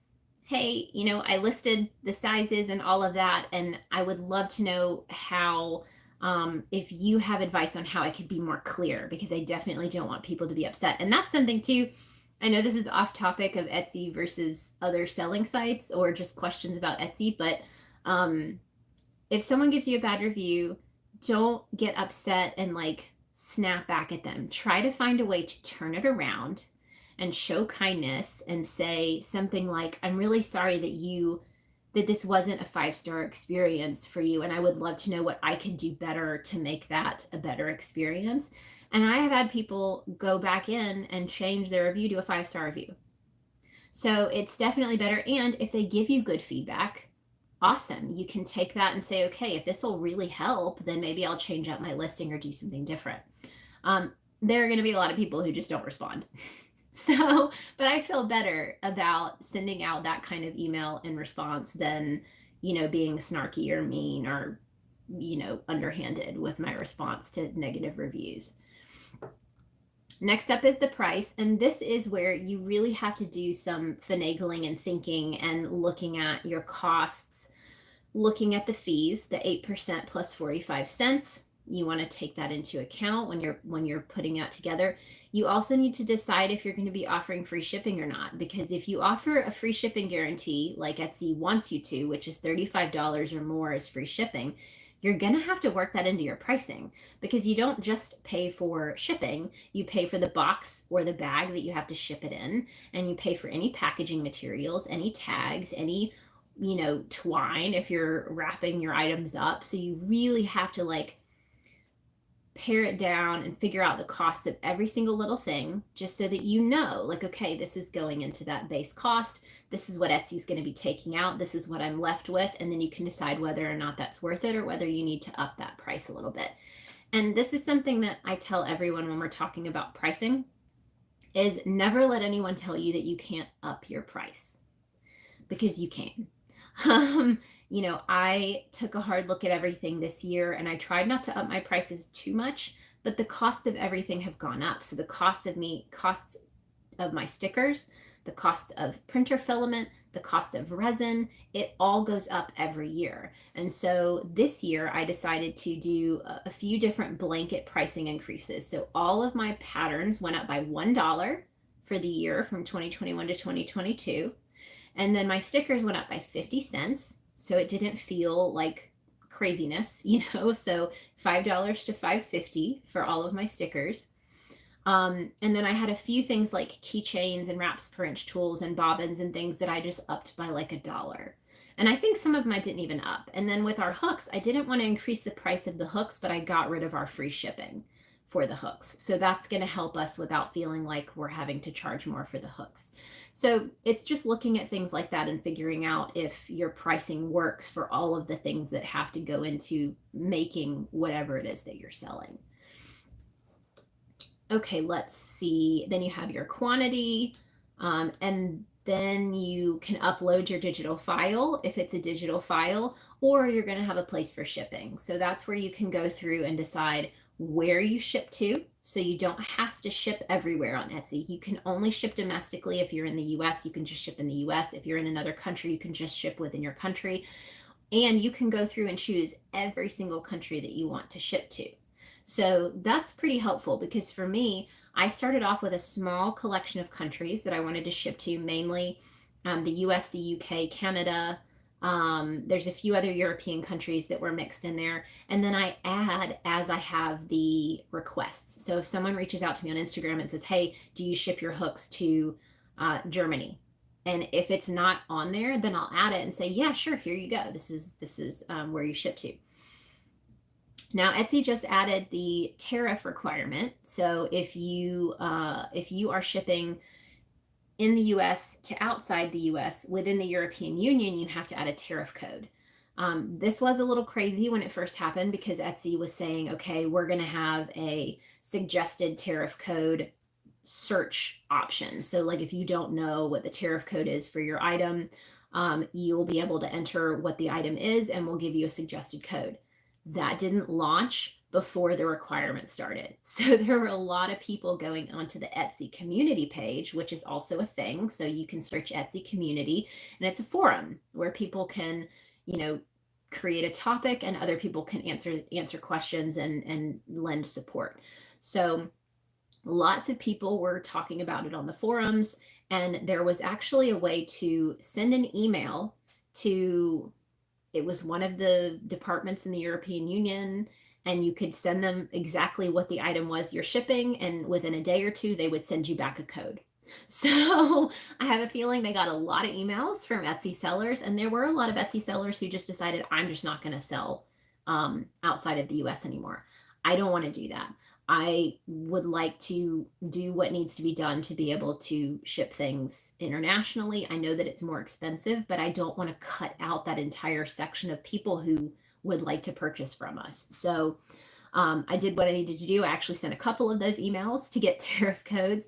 hey, you know, I listed the sizes and all of that, and I would love to know how, if you have advice on how I could be more clear, because I definitely don't want people to be upset. And that's something too. I know this is off topic of Etsy versus other selling sites or just questions about Etsy, but if someone gives you a bad review, don't get upset and like snap back at them. Try to find a way to turn it around and show kindness and say something like, I'm really sorry that this wasn't a 5-star experience for you, and I would love to know what I could do better to make that a better experience. And I have had people go back in and change their review to a 5-star review. So it's definitely better. And if they give you good feedback, awesome. You can take that and say, okay, if this will really help, then maybe I'll change up my listing or do something different. There are going to be a lot of people who just don't respond. So, but I feel better about sending out that kind of email in response than, you know, being snarky or mean or, you know, underhanded with my response to negative reviews. Next up is the price, and this is where you really have to do some finagling and thinking and looking at your costs, looking at the fees, the 8% plus 45 cents. You want to take that into account when you're putting that together. You also need to decide if you're going to be offering free shipping or not, because if you offer a free shipping guarantee like Etsy wants you to, which is $35 or more as free shipping, you're going to have to work that into your pricing, because you don't just pay for shipping, you pay for the box or the bag that you have to ship it in, and you pay for any packaging materials, any tags, any, you know, twine if you're wrapping your items up. So you really have to like pare it down and figure out the cost of every single little thing, just so that you know, like, okay, this is going into that base cost. This is what Etsy's going to be taking out. This is what I'm left with. And then you can decide whether or not that's worth it or whether you need to up that price a little bit. And this is something that I tell everyone when we're talking about pricing, is never let anyone tell you that you can't up your price, because you can. You know, I took a hard look at everything this year, and I tried not to up my prices too much, but the cost of everything have gone up. So the costs of my stickers, the cost of printer filament, the cost of resin, it all goes up every year. And so this year I decided to do a few different blanket pricing increases. So all of my patterns went up by $1 for the year from 2021 to 2022. And then my stickers went up by 50 cents. So it didn't feel like craziness, you know, so $5 to $5.50 for all of my stickers. And then I had a few things like keychains and wraps per inch tools and bobbins and things that I just upped by like $1. And I think some of them I didn't even up. And then with our hooks, I didn't want to increase the price of the hooks, but I got rid of our free shipping for the hooks. So that's going to help us without feeling like we're having to charge more for the hooks. So it's just looking at things like that and figuring out if your pricing works for all of the things that have to go into making whatever it is that you're selling. Okay, let's see. Then you have your quantity, and then you can upload your digital file if it's a digital file, or you're going to have a place for shipping. So that's where you can go through and decide where you ship to. So you don't have to ship everywhere on Etsy. You can only ship domestically. If you're in the US, you can just ship in the US. If you're in another country, you can just ship within your country. And you can go through and choose every single country that you want to ship to. So that's pretty helpful because for me, I started off with a small collection of countries that I wanted to ship to, mainly the US, the UK, Canada. There's a few other European countries that were mixed in there. And then I add as I have the requests. So if someone reaches out to me on Instagram and says, hey, do you ship your hooks to Germany? And if it's not on there, then I'll add it and say, yeah, sure, here you go. This is where you ship to. Now, Etsy just added the tariff requirement. So if you are shipping in the US to outside the US within the European Union, you have to add a tariff code. This was a little crazy when it first happened because Etsy was saying, okay, we're going to have a suggested tariff code search option. So like if you don't know what the tariff code is for your item, you'll be able to enter what the item is and we'll give you a suggested code. That didn't launch before the requirement started. So there were a lot of people going onto the Etsy community page, which is also a thing. So you can search Etsy community and it's a forum where people can, create a topic and other people can answer questions and lend support. So lots of people were talking about it on the forums, and there was actually a way to send an email to, it was one of the departments in the European Union, and you could send them exactly what the item was you're shipping, and within a day or two, they would send you back a code. So I have a feeling they got a lot of emails from Etsy sellers, and there were a lot of Etsy sellers who just decided, I'm just not going to sell outside of the US anymore. I don't want to do that. I would like to do what needs to be done to be able to ship things internationally. I know that it's more expensive, but I don't want to cut out that entire section of people who would like to purchase from us. So I did what I needed to do. I actually sent a couple of those emails to get tariff codes.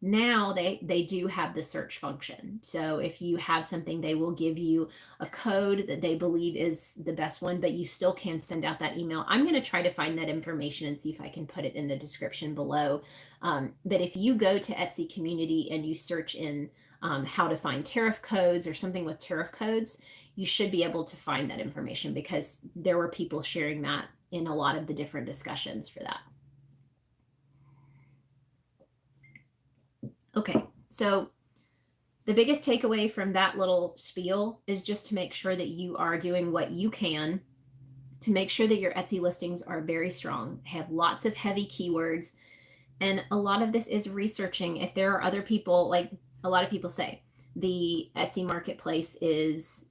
Now they do have the search function. So if you have something, they will give you a code that they believe is the best one, but you still can send out that email. I'm going to try to find that information and see if I can put it in the description below. But if you go to Etsy community and you search in how to find tariff codes or something with tariff codes, you should be able to find that information because there were people sharing that in a lot of the different discussions for that. Okay, so the biggest takeaway from that little spiel is just to make sure that you are doing what you can to make sure that your Etsy listings are very strong, have lots of heavy keywords. And a lot of this is researching if there are other people, like a lot of people say, the Etsy marketplace is,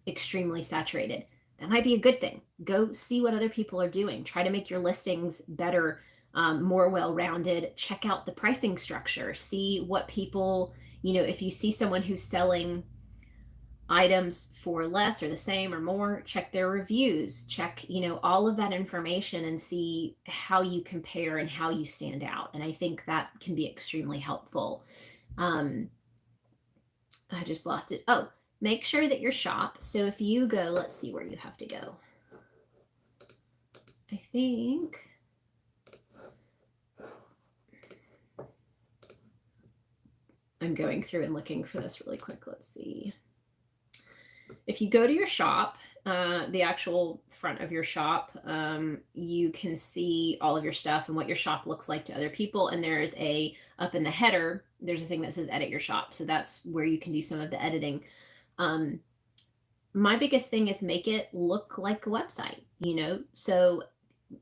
extremely saturated. That might be a good thing. Go see what other people are doing. Try to make your listings better, more well-rounded. Check out the pricing structure. See what people, if you see someone who's selling items for less or the same or more, check their reviews, check, all of that information and see how you compare and how you stand out. And I think that can be extremely helpful. I just lost it. Oh, make sure that your shop. So if you go, let's see where you have to go. I think I'm going through and looking for this really quick. Let's see. If you go to your shop, the actual front of your shop, you can see all of your stuff and what your shop looks like to other people. And there's up in the header, there's a thing that says edit your shop. So that's where you can do some of the editing. My biggest thing is make it look like a website, so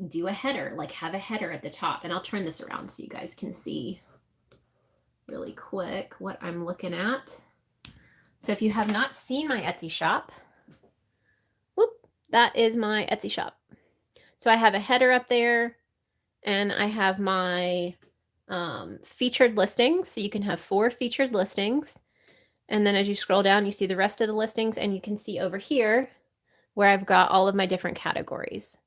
do a header, like have a header at the top. And I'll turn this around so you guys can see really quick what I'm looking at. So if you have not seen my Etsy shop, whoop, that is my Etsy shop. So I have a header up there, and I have my featured listings. So you can have 4 featured listings. And then as you scroll down, you see the rest of the listings, and you can see over here where I've got all of my different categories.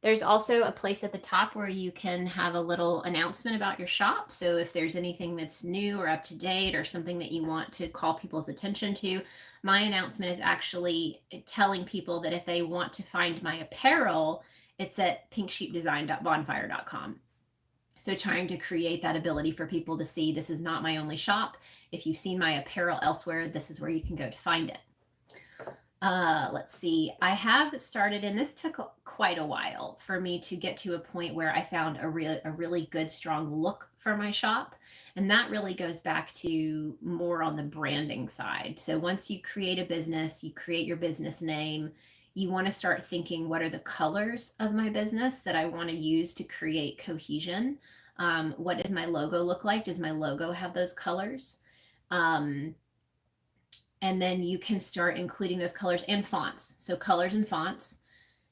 There's also a place at the top where you can have a little announcement about your shop. So if there's anything that's new or up to date or something that you want to call people's attention to, my announcement is actually telling people that if they want to find my apparel, it's at pinksheepdesign.bonfire.com. So trying to create that ability for people to see this is not my only shop. If you've seen my apparel elsewhere, this is where you can go to find it. Let's see, I have started, and this took quite a while for me to get to a point where I found a really good, strong look for my shop. And that really goes back to more on the branding side. So once you create a business, you create your business name, you want to start thinking, what are the colors of my business that I want to use to create cohesion? What does my logo look like? Does my logo have those colors? And then you can start including those colors and fonts. So colors and fonts.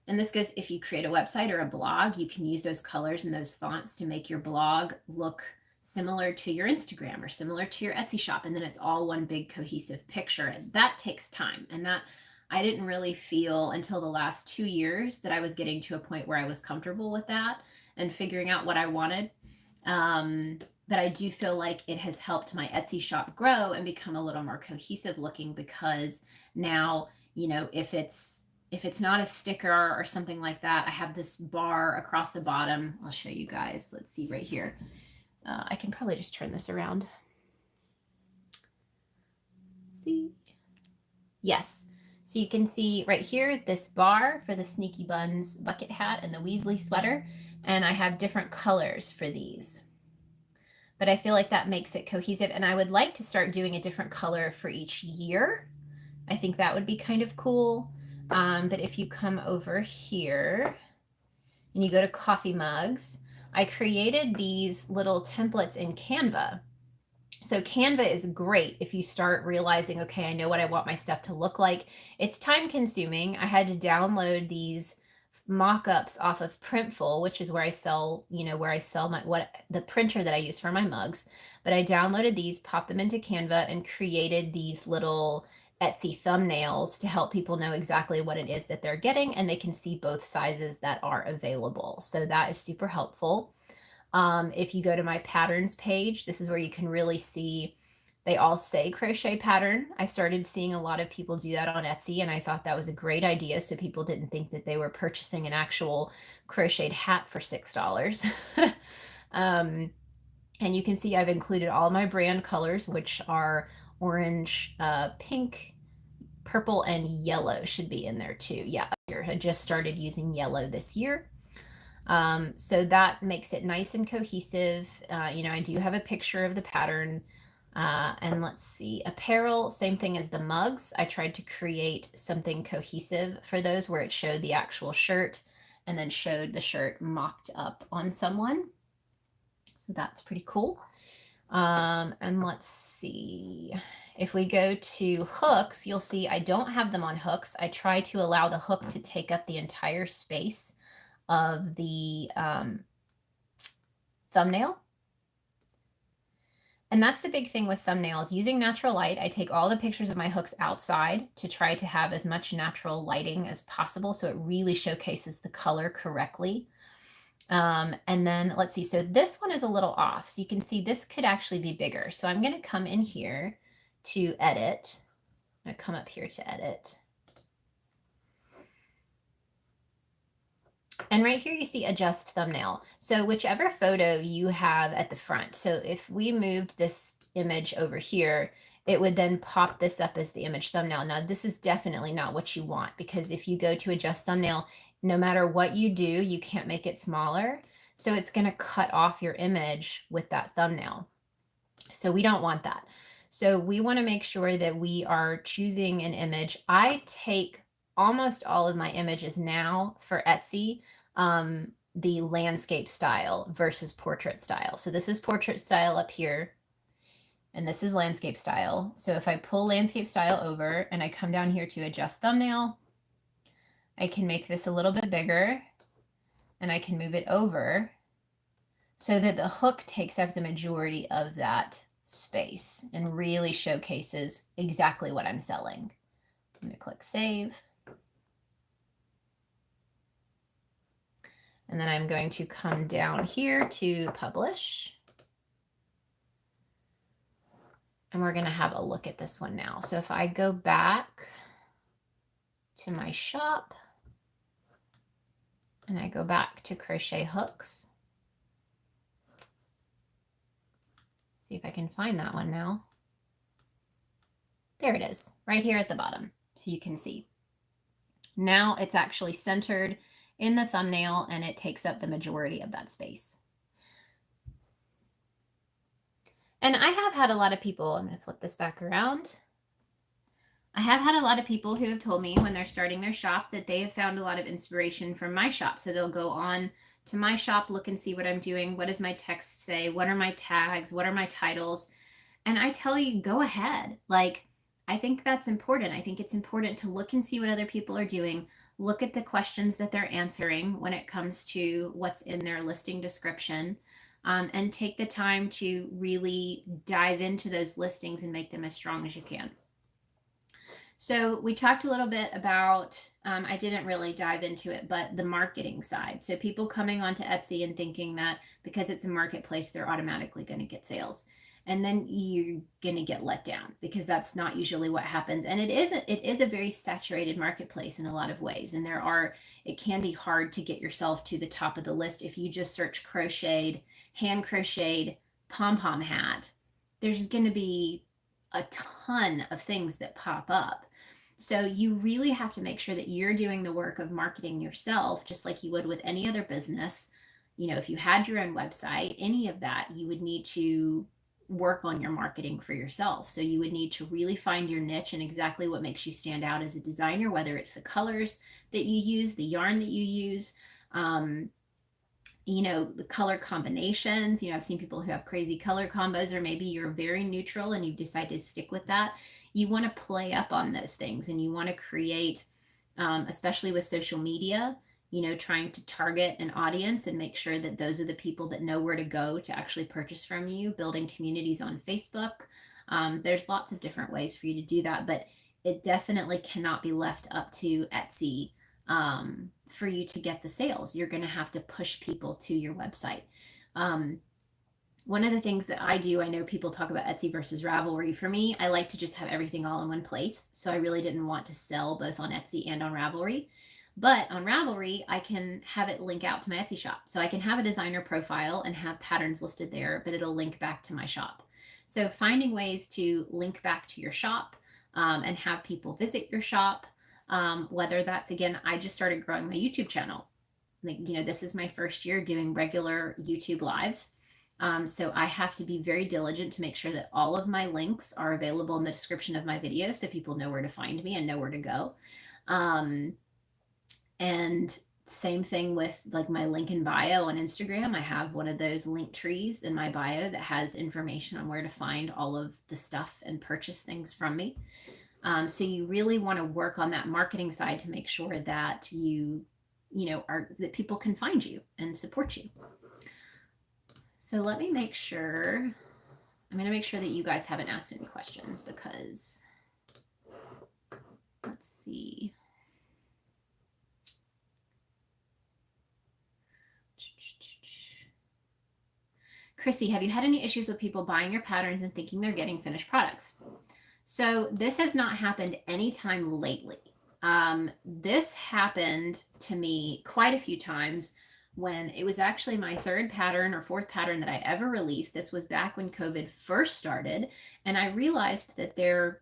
And this goes, if you create a website or a blog, you can use those colors and those fonts to make your blog look similar to your Instagram or similar to your Etsy shop. And then it's all one big cohesive picture. And that takes time. And that I didn't really feel until the last 2 years that I was getting to a point where I was comfortable with that and figuring out what I wanted. But I do feel like it has helped my Etsy shop grow and become a little more cohesive looking, because now, you know, if it's not a sticker or something like that, I have this bar across the bottom. I'll show you guys. Let's see right here. I can probably just turn this around. See? Yes. So you can see right here, this bar for the Sneaky Buns bucket hat and the Weasley sweater. And I have different colors for these. But I feel like that makes it cohesive. And I would like to start doing a different color for each year. I think that would be kind of cool. But if you come over here and you go to coffee mugs, I created these little templates in Canva. So Canva is great if you start realizing, okay, I know what I want my stuff to look like. It's time consuming. I had to download these mock-ups off of Printful, which is where I sell, the printer that I use for my mugs. But I downloaded these, popped them into Canva, and created these little Etsy thumbnails to help people know exactly what it is that they're getting, and they can see both sizes that are available. So that is super helpful. If you go to my patterns page, this is where you can really see, they all say crochet pattern. I started seeing a lot of people do that on Etsy, and I thought that was a great idea, so people didn't think that they were purchasing an actual crocheted hat for $6. And you can see I've included all my brand colors, which are orange, pink, purple, and yellow should be in there too. Yeah, I just started using yellow this year. So that makes it nice and cohesive. I do have a picture of the pattern. And let's see, apparel, same thing as the mugs. I tried to create something cohesive for those where it showed the actual shirt and then showed the shirt mocked up on someone. So that's pretty cool. And let's see, if we go to hooks, you'll see I don't have them on hooks. I try to allow the hook to take up the entire space of the thumbnail. And that's the big thing with thumbnails. Using natural light, I take all the pictures of my hooks outside to try to have as much natural lighting as possible, so it really showcases the color correctly. And then let's see, so this one is a little off. So you can see this could actually be bigger. So I'm going to come in here to edit. I'm going to come up here to edit. And right here you see adjust thumbnail. So whichever photo you have at the front. So if we moved this image over here, it would then pop this up as the image thumbnail. Now this is definitely not what you want, because if you go to adjust thumbnail, no matter what you do, you can't make it smaller. So it's going to cut off your image with that thumbnail. So we don't want that. So we want to make sure that we are choosing an image. I take almost all of my images now for Etsy, the landscape style versus portrait style. So this is portrait style up here, and this is landscape style. So if I pull landscape style over and I come down here to adjust thumbnail, I can make this a little bit bigger, and I can move it over so that the hook takes up the majority of that space and really showcases exactly what I'm selling. I'm going to click save. And then I'm going to come down here to publish. And we're going to have a look at this one now. So if I go back to my shop and I go back to crochet hooks, see if I can find that one now. There it is, right here at the bottom. So you can see. Now it's actually centered in the thumbnail and it takes up the majority of that space. And I have had a lot of people, I'm going to flip this back around. I have had a lot of people who have told me when they're starting their shop that they have found a lot of inspiration from my shop. So they'll go on to my shop, look and see what I'm doing. What does my text say? What are my tags? What are my titles? And I tell you, go ahead. Like, I think that's important. I think it's important to look and see what other people are doing. Look at the questions that they're answering when it comes to what's in their listing description, and take the time to really dive into those listings and make them as strong as you can. So we talked a little bit about, I didn't really dive into it, but the marketing side. So people coming onto Etsy and thinking that because it's a marketplace, they're automatically going to get sales. And then you're going to get let down because that's not usually what happens. And it is a very saturated marketplace in a lot of ways. And it can be hard to get yourself to the top of the list. If you just search crocheted, hand crocheted pom-pom hat, there's going to be a ton of things that pop up. So you really have to make sure that you're doing the work of marketing yourself, just like you would with any other business. You know, if you had your own website, any of that, you would need to work on your marketing for yourself. So you would need to really find your niche and exactly what makes you stand out as a designer, whether it's the colors that you use, the yarn that you use, you know, the color combinations. You know, I've seen people who have crazy color combos, or maybe you're very neutral and you decide to stick with that. You want to play up on those things, and you want to create, especially with social media, you know, trying to target an audience and make sure that those are the people that know where to go to actually purchase from you, building communities on Facebook. There's lots of different ways for you to do that, but it definitely cannot be left up to Etsy for you to get the sales. You're going to have to push people to your website. One of the things that I do, I know people talk about Etsy versus Ravelry. For me, I like to just have everything all in one place. So I really didn't want to sell both on Etsy and on Ravelry. But on Ravelry, I can have it link out to my Etsy shop. So I can have a designer profile and have patterns listed there, but it'll link back to my shop. So finding ways to link back to your shop and have people visit your shop, whether that's, again, I just started growing my YouTube channel. Like, you know, this is my first year doing regular YouTube lives. So I have to be very diligent to make sure that all of my links are available in the description of my video so people know where to find me and know where to go. And same thing with like my link in bio on Instagram. I have one of those link trees in my bio that has information on where to find all of the stuff and purchase things from me. So you really want to work on that marketing side to make sure that that people can find you and support you. So let me make sure, I'm going to make sure that you guys haven't asked any questions because, let's see. Chrissy, have you had any issues with people buying your patterns and thinking they're getting finished products? So this has not happened anytime lately. This happened to me quite a few times when it was actually my third pattern or fourth pattern that I ever released. This was back when COVID first started, and I realized that there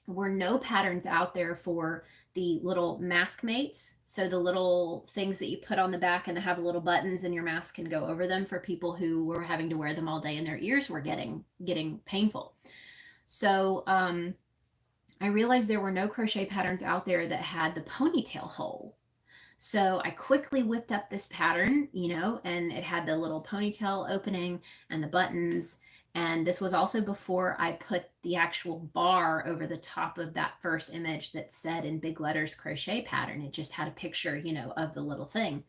were no patterns out there for the little mask mates. So the little things that you put on the back and they have little buttons and your mask can go over them for people who were having to wear them all day and their ears were getting painful. So I realized there were no crochet patterns out there that had the ponytail hole. So I quickly whipped up this pattern, you know, and it had the little ponytail opening and the buttons. And this was also before I put the actual bar over the top of that first image that said in big letters crochet pattern. It just had a picture, you know, of the little thing.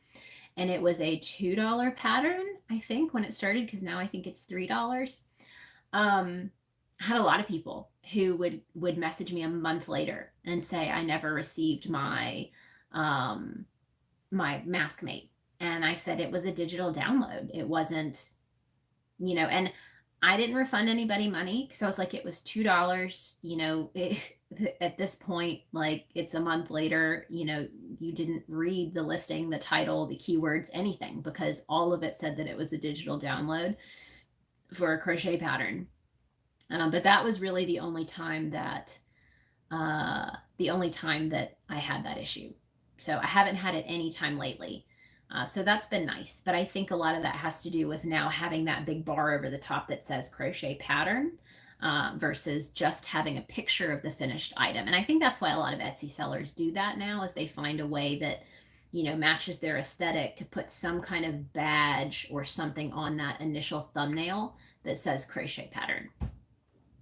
And it was a $2 pattern, I think, when it started, because now I think it's $3. I had a lot of people who would message me a month later and say I never received my my mask mate. And I said it was a digital download. It wasn't, you know, and I didn't refund anybody money because I was like, it was $2, you know, at this point, like it's a month later, you know, you didn't read the listing, the title, the keywords, anything, because all of it said that it was a digital download for a crochet pattern. But that was really the only time that I had that issue. So I haven't had it any time lately. So that's been nice. But I think a lot of that has to do with now having that big bar over the top that says crochet pattern versus just having a picture of the finished item. And I think that's why a lot of Etsy sellers do that now, is they find a way that, you know, matches their aesthetic to put some kind of badge or something on that initial thumbnail that says crochet pattern.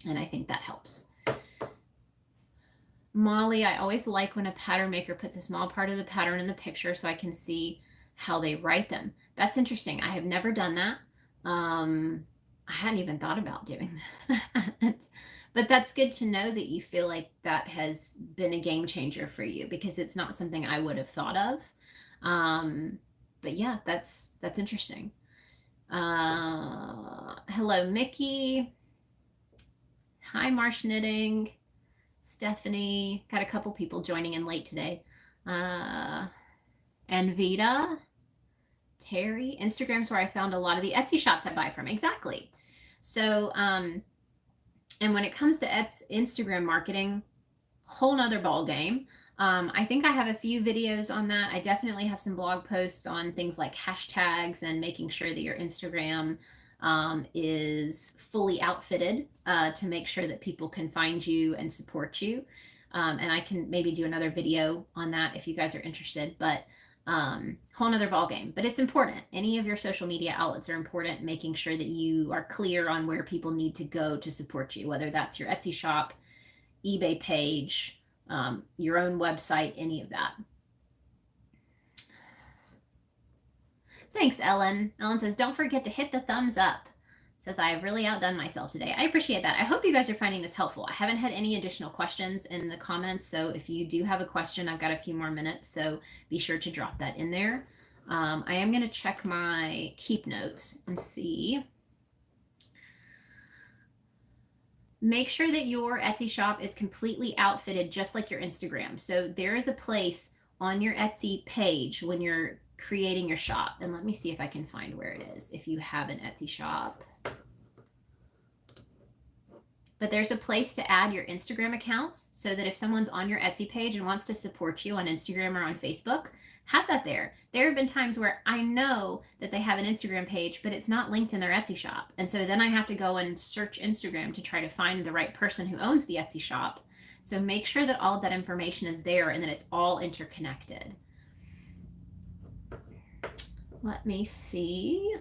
And I think that helps. Molly, I always like when a pattern maker puts a small part of the pattern in the picture so I can see how they write them. That's interesting. I have never done that. I hadn't even thought about doing that. But that's good to know that you feel like that has been a game changer for you, because it's not something I would have thought of. But yeah, that's interesting. Hello, Mickey. Hi, Marsh Knitting. Stephanie. Got a couple people joining in late today. And Vita. Terry. Instagram's where I found a lot of the Etsy shops I buy from. Exactly. So, and when it comes to Instagram marketing, whole nother ball game. I think I have a few videos on that. I definitely have some blog posts on things like hashtags and making sure that your Instagram is fully outfitted to make sure that people can find you and support you. And I can maybe do another video on that if you guys are interested, but whole nother ball game. But it's important. Any of your social media outlets are important, making sure that you are clear on where people need to go to support you, whether that's your Etsy shop, eBay page, your own website, any of that. Thanks, Ellen. Ellen says, don't forget to hit the thumbs up. Says, I have really outdone myself today. I appreciate that. I hope you guys are finding this helpful. I haven't had any additional questions in the comments, so if you do have a question, I've got a few more minutes, so be sure to drop that in there. I am going to check my keep notes and see. Make sure that your Etsy shop is completely outfitted just like your Instagram. So there is a place on your Etsy page when you're creating your shop. And let me see if I can find where it is if you have an Etsy shop. But there's a place to add your Instagram accounts so that if someone's on your Etsy page and wants to support you on Instagram or on Facebook, have that there. There have been times where I know that they have an Instagram page, but it's not linked in their Etsy shop. And so then I have to go and search Instagram to try to find the right person who owns the Etsy shop. So make sure that all of that information is there and that it's all interconnected. Let me see.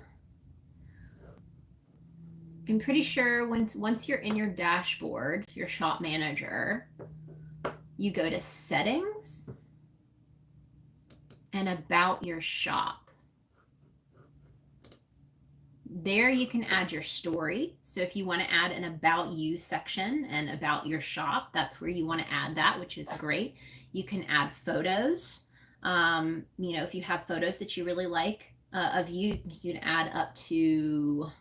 I'm pretty sure once you're in your dashboard, your shop manager, you go to settings and about your shop. There you can add your story. So if you want to add an about you section and about your shop, that's where you want to add that, which is great. You can add photos. You know, if you have photos that you really like of you, you can add up to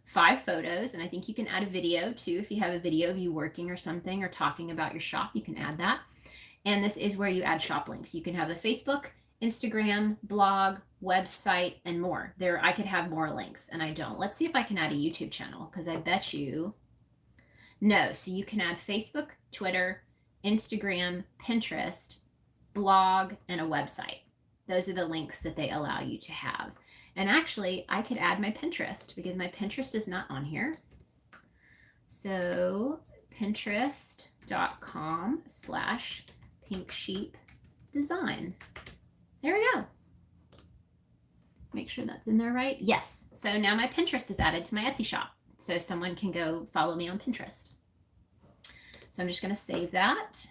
5 photos. And I think you can add a video too. If you have a video of you working or something or talking about your shop, you can add that. And this is where you add shop links. You can have a Facebook, Instagram, blog, website, and more. There, I could have more links and I don't. Let's see if I can add a YouTube channel, because I bet you, no. So you can add Facebook, Twitter, Instagram, Pinterest, blog, and a website. Those are the links that they allow you to have. And actually, I could add my Pinterest because my Pinterest is not on here. So pinterest.com/pinksheepdesign. There we go. Make sure that's in there right. Yes. So now my Pinterest is added to my Etsy shop. So someone can go follow me on Pinterest. So I'm just going to save that.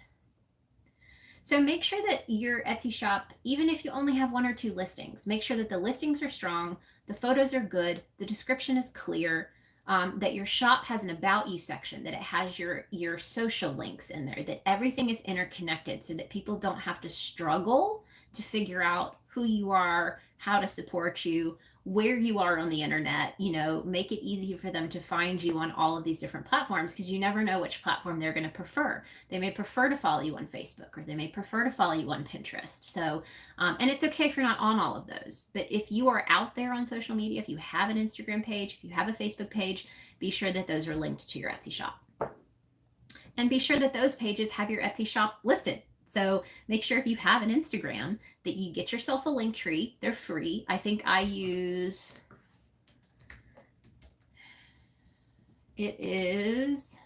So make sure that your Etsy shop, even if you only have 1 or 2 listings, make sure that the listings are strong, the photos are good, the description is clear, that your shop has an about you section, that it has your social links in there, that everything is interconnected so that people don't have to struggle to figure out who you are, how to support you, where you are on the internet. You know, make it easy for them to find you on all of these different platforms, because you never know which platform they're going to prefer. They may prefer to follow you on Facebook, or they may prefer to follow you on Pinterest. So, and it's okay if you're not on all of those, but if you are out there on social media, if you have an Instagram page, if you have a Facebook page, be sure that those are linked to your Etsy shop. And be sure that those pages have your Etsy shop listed. So make sure if you have an Instagram that you get yourself a link tree. They're free. I think I use, it is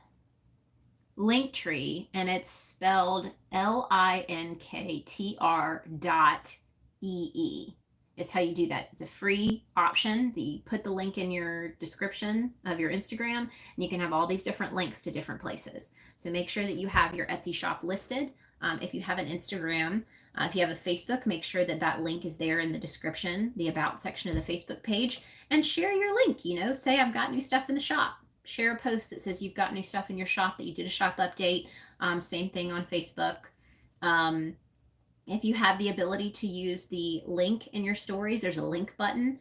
Linktree, and it's spelled linktr.ee is how you do that. It's a free option. You put the link in your description of your Instagram, and you can have all these different links to different places. So make sure that you have your Etsy shop listed. If you have an Instagram, if you have a Facebook, make sure that that link is there in the description, the about section of the Facebook page, and share your link. You know, say I've got new stuff in the shop. Share a post that says you've got new stuff in your shop, that you did a shop update. Same thing on Facebook. If you have the ability to use the link in your stories, there's a link button.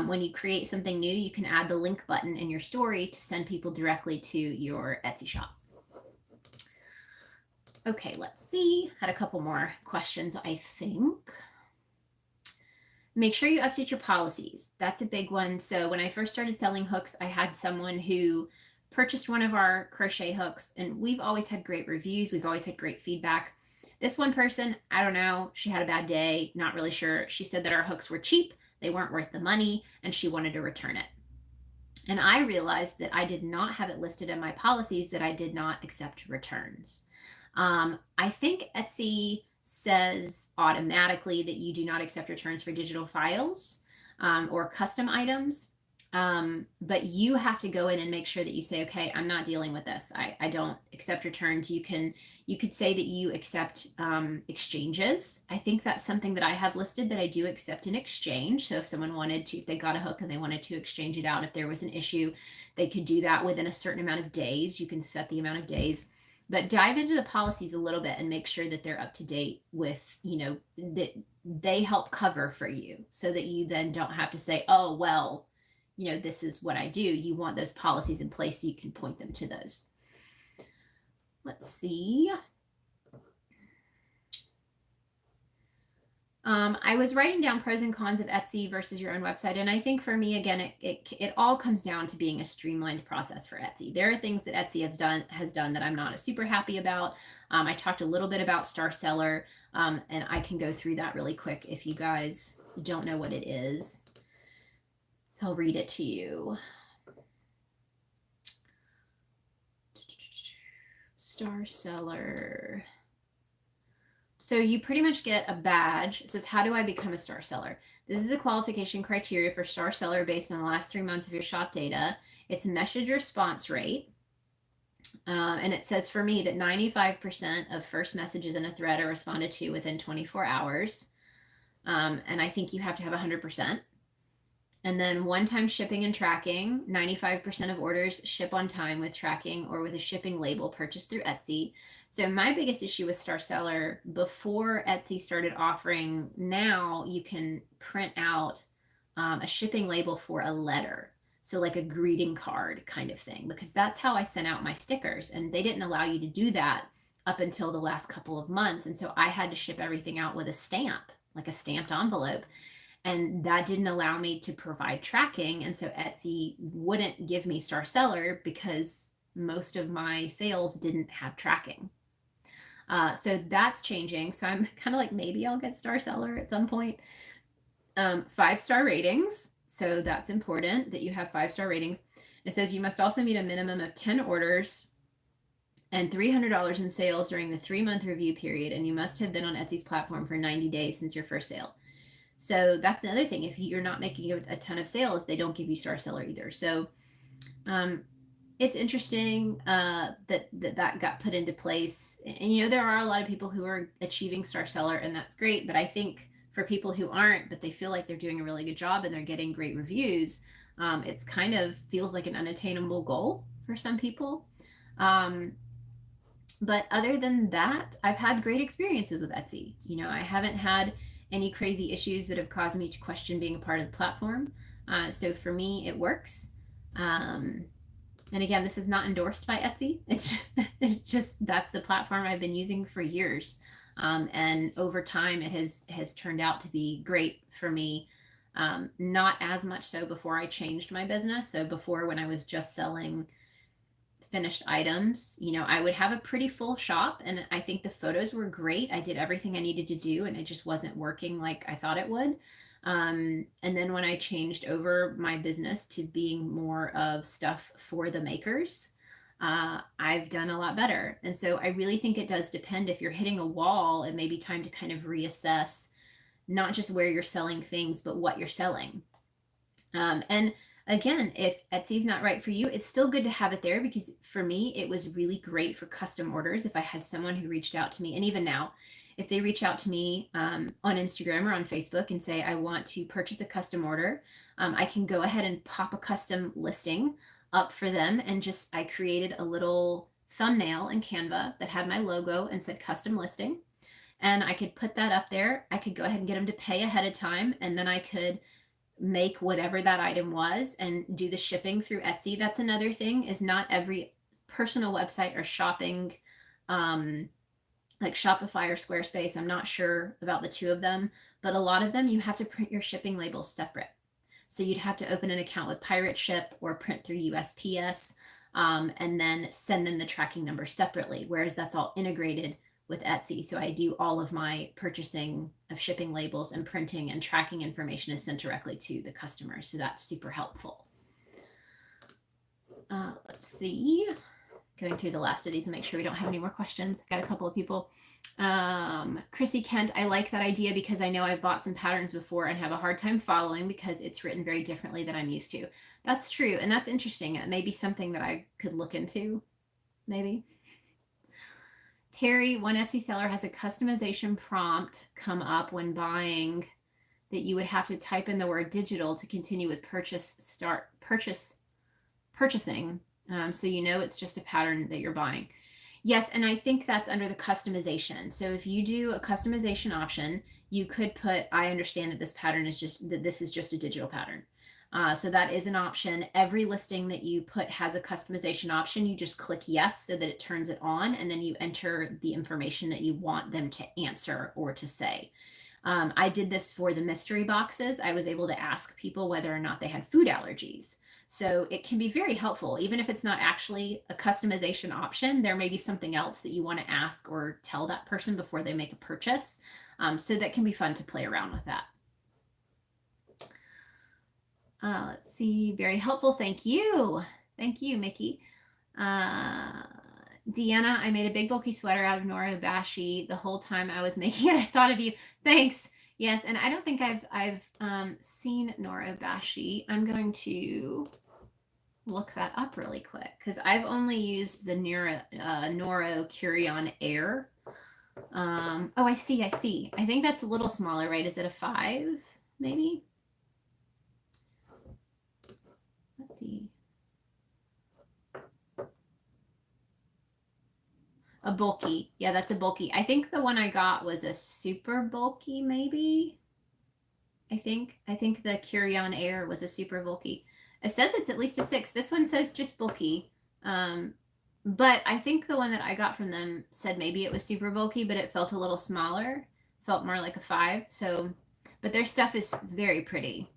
When you create something new, you can add the link button in your story to send people directly to your Etsy shop. Okay, let's see. Had a couple more questions, I think. Make sure you update your policies. That's a big one. So when I first started selling hooks, I had someone who purchased one of our crochet hooks, and we've always had great reviews. We've always had great feedback. This one person, I don't know, she had a bad day, not really sure. She said that our hooks were cheap, they weren't worth the money, and she wanted to return it. And I realized that I did not have it listed in my policies that I did not accept returns. I think Etsy says automatically that you do not accept returns for digital files or custom items. But you have to go in and make sure that you say, okay, I'm not dealing with this. I don't accept returns. You could say that you accept exchanges. I think that's something that I have listed, that I do accept an exchange. So if someone wanted to, if they got a hook and they wanted to exchange it out, if there was an issue, they could do that within a certain amount of days. You can set the amount of days. But dive into the policies a little bit and make sure that they're up to date with, you know, that they help cover for you, so that you then don't have to say, oh, well, you know, this is what I do. You want those policies in place so you can point them to those. Let's see. I was writing down pros and cons of Etsy versus your own website. And I think for me, again, it all comes down to being a streamlined process for Etsy. There are things that Etsy has done that I'm not super happy about. I talked a little bit about Star Seller, and I can go through that really quick if you guys don't know what it is. So I'll read it to you. Star Seller. So you pretty much get a badge. It says, how do I become a Star Seller? This is a qualification criteria for Star Seller based on the last 3 months of your shop data. It's message response rate. And it says for me that 95% of first messages in a thread are responded to within 24 hours. And I think you have to have 100%. And then one-time shipping and tracking, 95% of orders ship on time with tracking or with a shipping label purchased through Etsy. So my biggest issue with Star Seller, before Etsy started offering, now you can print out a shipping label for a letter. So like a greeting card kind of thing, because that's how I sent out my stickers. And they didn't allow you to do that up until the last couple of months. And so I had to ship everything out with a stamp, like a stamped envelope. And that didn't allow me to provide tracking. And so Etsy wouldn't give me Star Seller because most of my sales didn't have tracking. So that's changing. So I'm kind of like, maybe I'll get Star Seller at some point. 5-star ratings. So that's important that you have 5-star ratings. It says you must also meet a minimum of 10 orders and $300 in sales during the 3-month review period, and you must have been on Etsy's platform for 90 days since your first sale. So that's another thing. If you're not making a ton of sales, they don't give you star seller either. So it's interesting that got put into place. And you know, there are a lot of people who are achieving star seller, and that's great. But I think for people who aren't, but they feel like they're doing a really good job and they're getting great reviews, it's kind of feels like an unattainable goal for some people. But other than that, I've had great experiences with Etsy. You know, I haven't had any crazy issues that have caused me to question being a part of the platform. So for me, it works. And again, this is not endorsed by Etsy. It's just that's the platform I've been using for years. And over time, it has turned out to be great for me. Not as much so before I changed my business. So before, when I was just selling finished items, you know, I would have a pretty full shop, and I think the photos were great. I did everything I needed to do, and it just wasn't working like I thought it would. And then when I changed over my business to being more of stuff for the makers, I've done a lot better. And so I really think it does depend. If you're hitting a wall, it may be time to kind of reassess not just where you're selling things, but what you're selling. And again, if Etsy's not right for you, it's still good to have it there, because for me, it was really great for custom orders. If I had someone who reached out to me, and even now, if they reach out to me on Instagram or on Facebook and say, I want to purchase a custom order, I can go ahead and pop a custom listing up for them. And just, I created a little thumbnail in Canva that had my logo and said custom listing. And I could put that up there. I could go ahead and get them to pay ahead of time. And then I could make whatever that item was and do the shipping through Etsy. That's another thing, is not every personal website or shopping, like Shopify or Squarespace. I'm not sure about the two of them, but a lot of them, you have to print your shipping labels separate. So you'd have to open an account with Pirate Ship or print through USPS, and then send them the tracking number separately. Whereas that's all integrated with Etsy. So I do all of my purchasing of shipping labels, and printing and tracking information is sent directly to the customer. So that's super helpful. Let's see. Going through the last of these and make sure we don't have any more questions. Got a couple of people. Chrissy Kent, I like that idea because I know I've bought some patterns before and have a hard time following because it's written very differently than I'm used to. That's true. And that's interesting. It may be something that I could look into, maybe. Terry, one Etsy seller has a customization prompt come up when buying that you would have to type in the word digital to continue with purchasing. So you know it's just a pattern that you're buying. Yes, and I think that's under the customization. So if you do a customization option, you could put, I understand that this pattern is just, that this is just a digital pattern. So that is an option. Every listing that you put has a customization option. You just click yes so that it turns it on, and then you enter the information that you want them to answer or to say. I did this for the mystery boxes. I was able to ask people whether or not they had food allergies. So it can be very helpful. Even if it's not actually a customization option, there may be something else that you want to ask or tell that person before they make a purchase. So that can be fun to play around with that. Let's see, very helpful. Thank you. Thank you, Mickey. Deanna, I made a big bulky sweater out of Nora Bashi. The whole time I was making it, I thought of you. Thanks. Yes, and I don't think I've seen Nora Bashi. I'm going to look that up really quick because I've only used the Nora Curion Air. Oh, I see. I think that's a little smaller, right? Is it a 5, maybe? Let's see. A bulky. Yeah, that's a bulky. I think the one I got was a super bulky, maybe. I think the Curion Air was a super bulky. It says it's at least a 6. This one says just bulky. But I think the one that I got from them said maybe it was super bulky, but it felt a little smaller. Felt more like a 5. So, but their stuff is very pretty.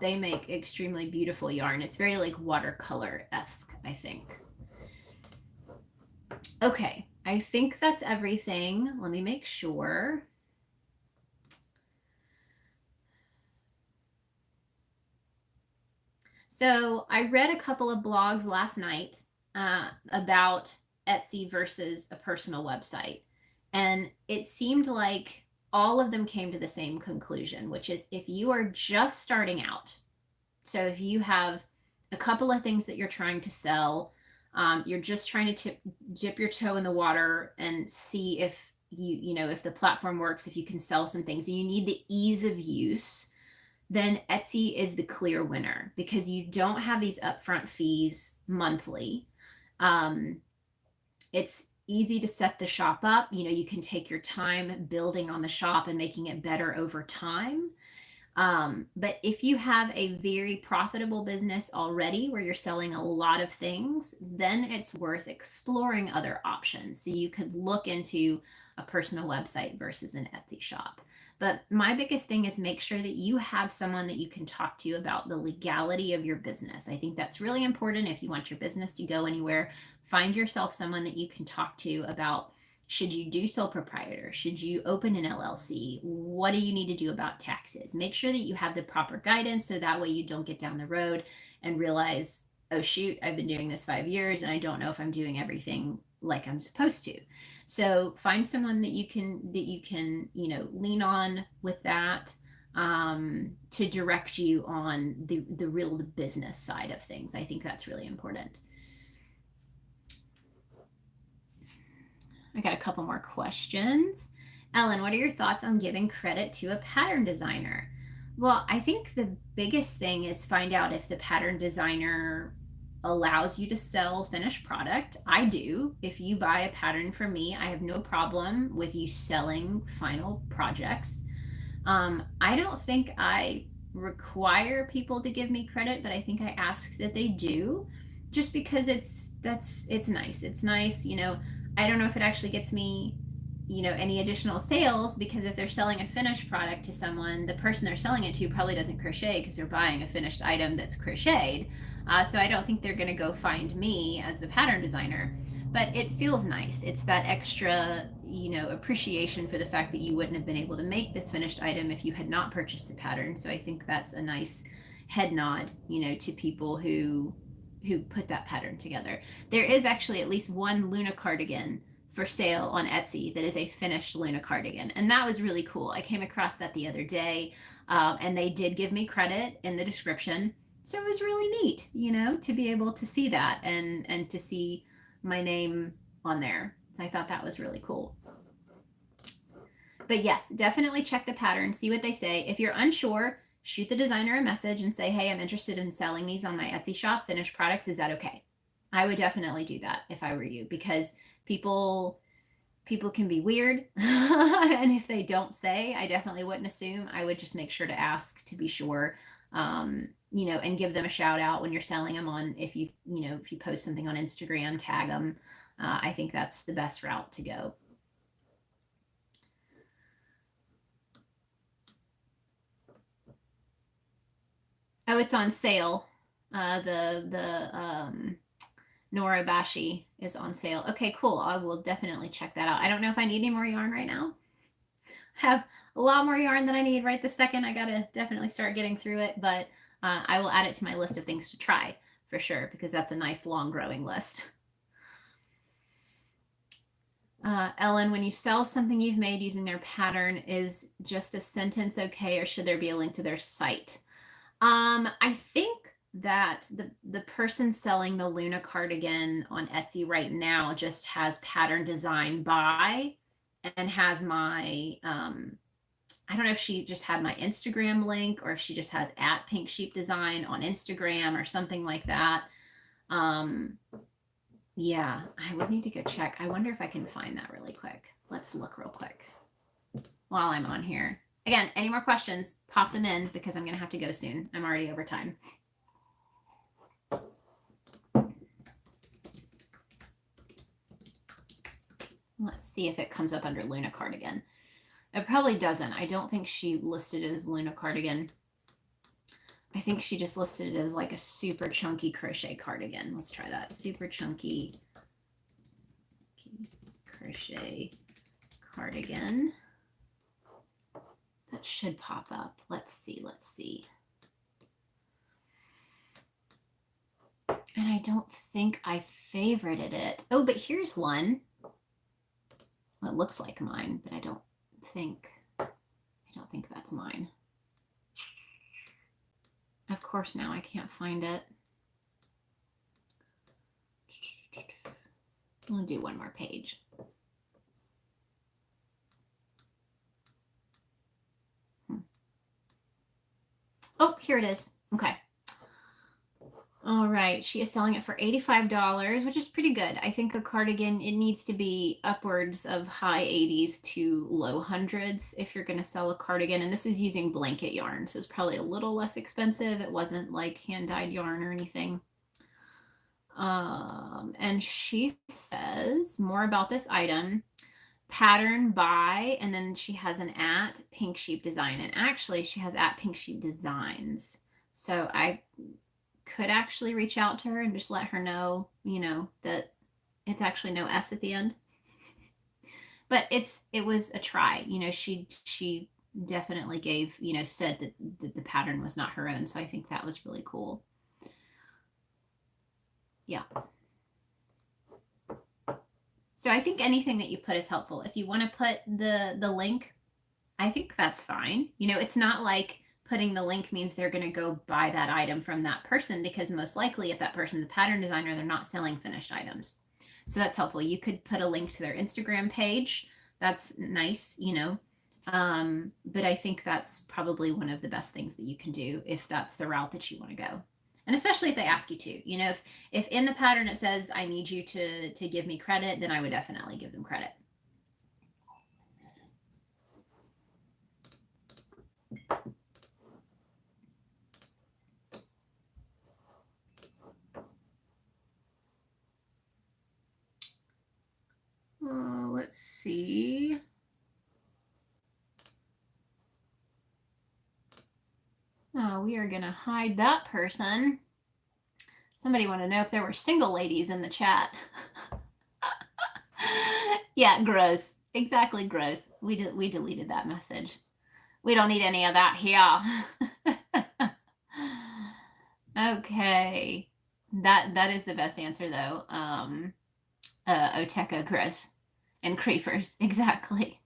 They make extremely beautiful yarn. It's very like watercolor-esque, I think. Okay, I think that's everything. Let me make sure. So I read a couple of blogs last night about Etsy versus a personal website. And it seemed like all of them came to the same conclusion, which is if you are just starting out, so if you have a couple of things that you're trying to sell, you're just trying to dip your toe in the water and see if if the platform works, if you can sell some things, and you need the ease of use, then Etsy is the clear winner because you don't have these upfront fees monthly. It's easy to set the shop up. You can take your time building on the shop and making it better over time. But if you have a very profitable business already where you're selling a lot of things, then it's worth exploring other options. So you could look into a personal website versus an Etsy shop. But my biggest thing is make sure that you have someone that you can talk to about the legality of your business. I think that's really important if you want your business to go anywhere. Find yourself someone that you can talk to about, should you do sole proprietor? Should you open an LLC? What do you need to do about taxes? Make sure that you have the proper guidance so that way you don't get down the road and realize, oh shoot, I've been doing this 5 years and I don't know if I'm doing everything like I'm supposed to. So find someone that you can lean on with that, to direct you on the real business side of things. I think that's really important. I got a couple more questions. Ellen, what are your thoughts on giving credit to a pattern designer? Well, I think the biggest thing is find out if the pattern designer allows you to sell finished product. I do. If you buy a pattern from me, I have no problem with you selling final projects. I don't think I require people to give me credit, but I think I ask that they do, just because it's nice. It's nice, I don't know if it actually gets me, any additional sales, because if they're selling a finished product to someone, the person they're selling it to probably doesn't crochet because they're buying a finished item that's crocheted. So I don't think they're going to go find me as the pattern designer, but it feels nice. It's that extra, appreciation for the fact that you wouldn't have been able to make this finished item if you had not purchased the pattern. So I think that's a nice head nod, to people who put that pattern together. There is actually at least one Luna cardigan for sale on Etsy that is a finished Luna cardigan, and that was really cool. I came across that the other day, and they did give me credit in the description, so it was really neat, to be able to see that and to see my name on there. So I thought that was really cool. But yes, definitely check the pattern, see what they say. If you're unsure, shoot the designer a message and say, hey, I'm interested in selling these on my Etsy shop, finished products. Is that okay? I would definitely do that if I were you, because people can be weird. And if they don't say, I definitely wouldn't assume. I would just make sure to ask to be sure, and give them a shout out when you're selling them on, if you post something on Instagram, tag them. I think that's the best route to go. Oh, it's on sale. The Norobashi is on sale. Okay, cool. I will definitely check that out. I don't know if I need any more yarn right now. I have a lot more yarn than I need right this second. I gotta definitely start getting through it, but I will add it to my list of things to try for sure, because that's a nice long growing list. Ellen, when you sell something you've made using their pattern, is just a sentence okay, or should there be a link to their site? I think that the person selling the Luna cardigan on Etsy right now just has pattern design by, and has my, I don't know if she just had my Instagram link, or if she just has @Pink Sheep Design on Instagram or something like that. Yeah, I would need to go check. I wonder if I can find that really quick. Let's look real quick while I'm on here. Again, any more questions, pop them in, because I'm going to have to go soon. I'm already over time. Let's see if it comes up under Luna cardigan. It probably doesn't. I don't think she listed it as Luna cardigan. I think she just listed it as like a super chunky crochet cardigan. Let's try that. Super chunky crochet cardigan. That should pop up. Let's see. And I don't think I favorited it. Oh, but here's one. Well, it looks like mine, but I don't think that's mine. Of course, now I can't find it. I'll do one more page. Oh, here it is. Okay. All right. She is selling it for $85, which is pretty good. I think a cardigan, it needs to be upwards of high 80s to low hundreds if you're going to sell a cardigan. And this is using blanket yarn, so it's probably a little less expensive. It wasn't like hand-dyed yarn or anything. And she says more about this item. Pattern by, and then she has an at Pink Sheep Design, and actually she has at Pink Sheep Designs, so I could actually reach out to her and just let her know, you know, that it's actually no S at the end. But it was a try, you know. She definitely gave, you know, said that the pattern was not her own, so I think that was really cool. Yeah. So I think anything that you put is helpful. If you want to put the link, I think that's fine. You know, it's not like putting the link means they're going to go buy that item from that person, because most likely if that person's a pattern designer, they're not selling finished items. So that's helpful. You could put a link to their Instagram page. That's nice, you know. But I think that's probably one of the best things that you can do if that's the route that you want to go. And especially if they ask you to, you know, if in the pattern it says, I need you to give me credit, then I would definitely give them credit. Let's see. Oh, we are going to hide that person. Somebody wanted to know if there were single ladies in the chat. Yeah, gross. Exactly, gross. We deleted that message. We don't need any of that here. Okay. That is the best answer, though. Oteka, gross. And creepers, exactly.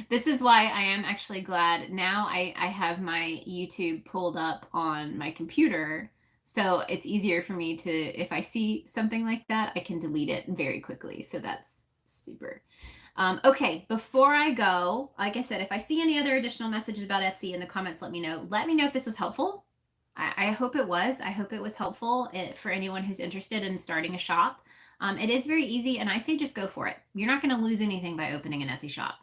This is why I am actually glad now I have my YouTube pulled up on my computer, so it's easier for me to, if I see something like that, I can delete it very quickly. So that's super. Okay, before I go, like I said, if I see any other additional messages about Etsy in the comments, let me know. Let me know if this was helpful. I hope it was. I hope it was helpful for anyone who's interested in starting a shop. It is very easy, and I say just go for it. You're not going to lose anything by opening an Etsy shop.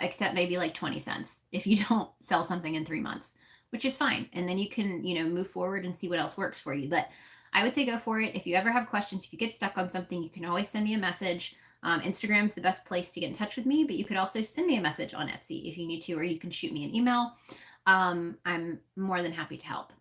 Except maybe like 20 cents if you don't sell something in 3 months, which is fine. And then you can, you know, move forward and see what else works for you. But I would say go for it. If you ever have questions, if you get stuck on something, you can always send me a message. Instagram's the best place to get in touch with me, but you could also send me a message on Etsy if you need to, or you can shoot me an email. I'm more than happy to help.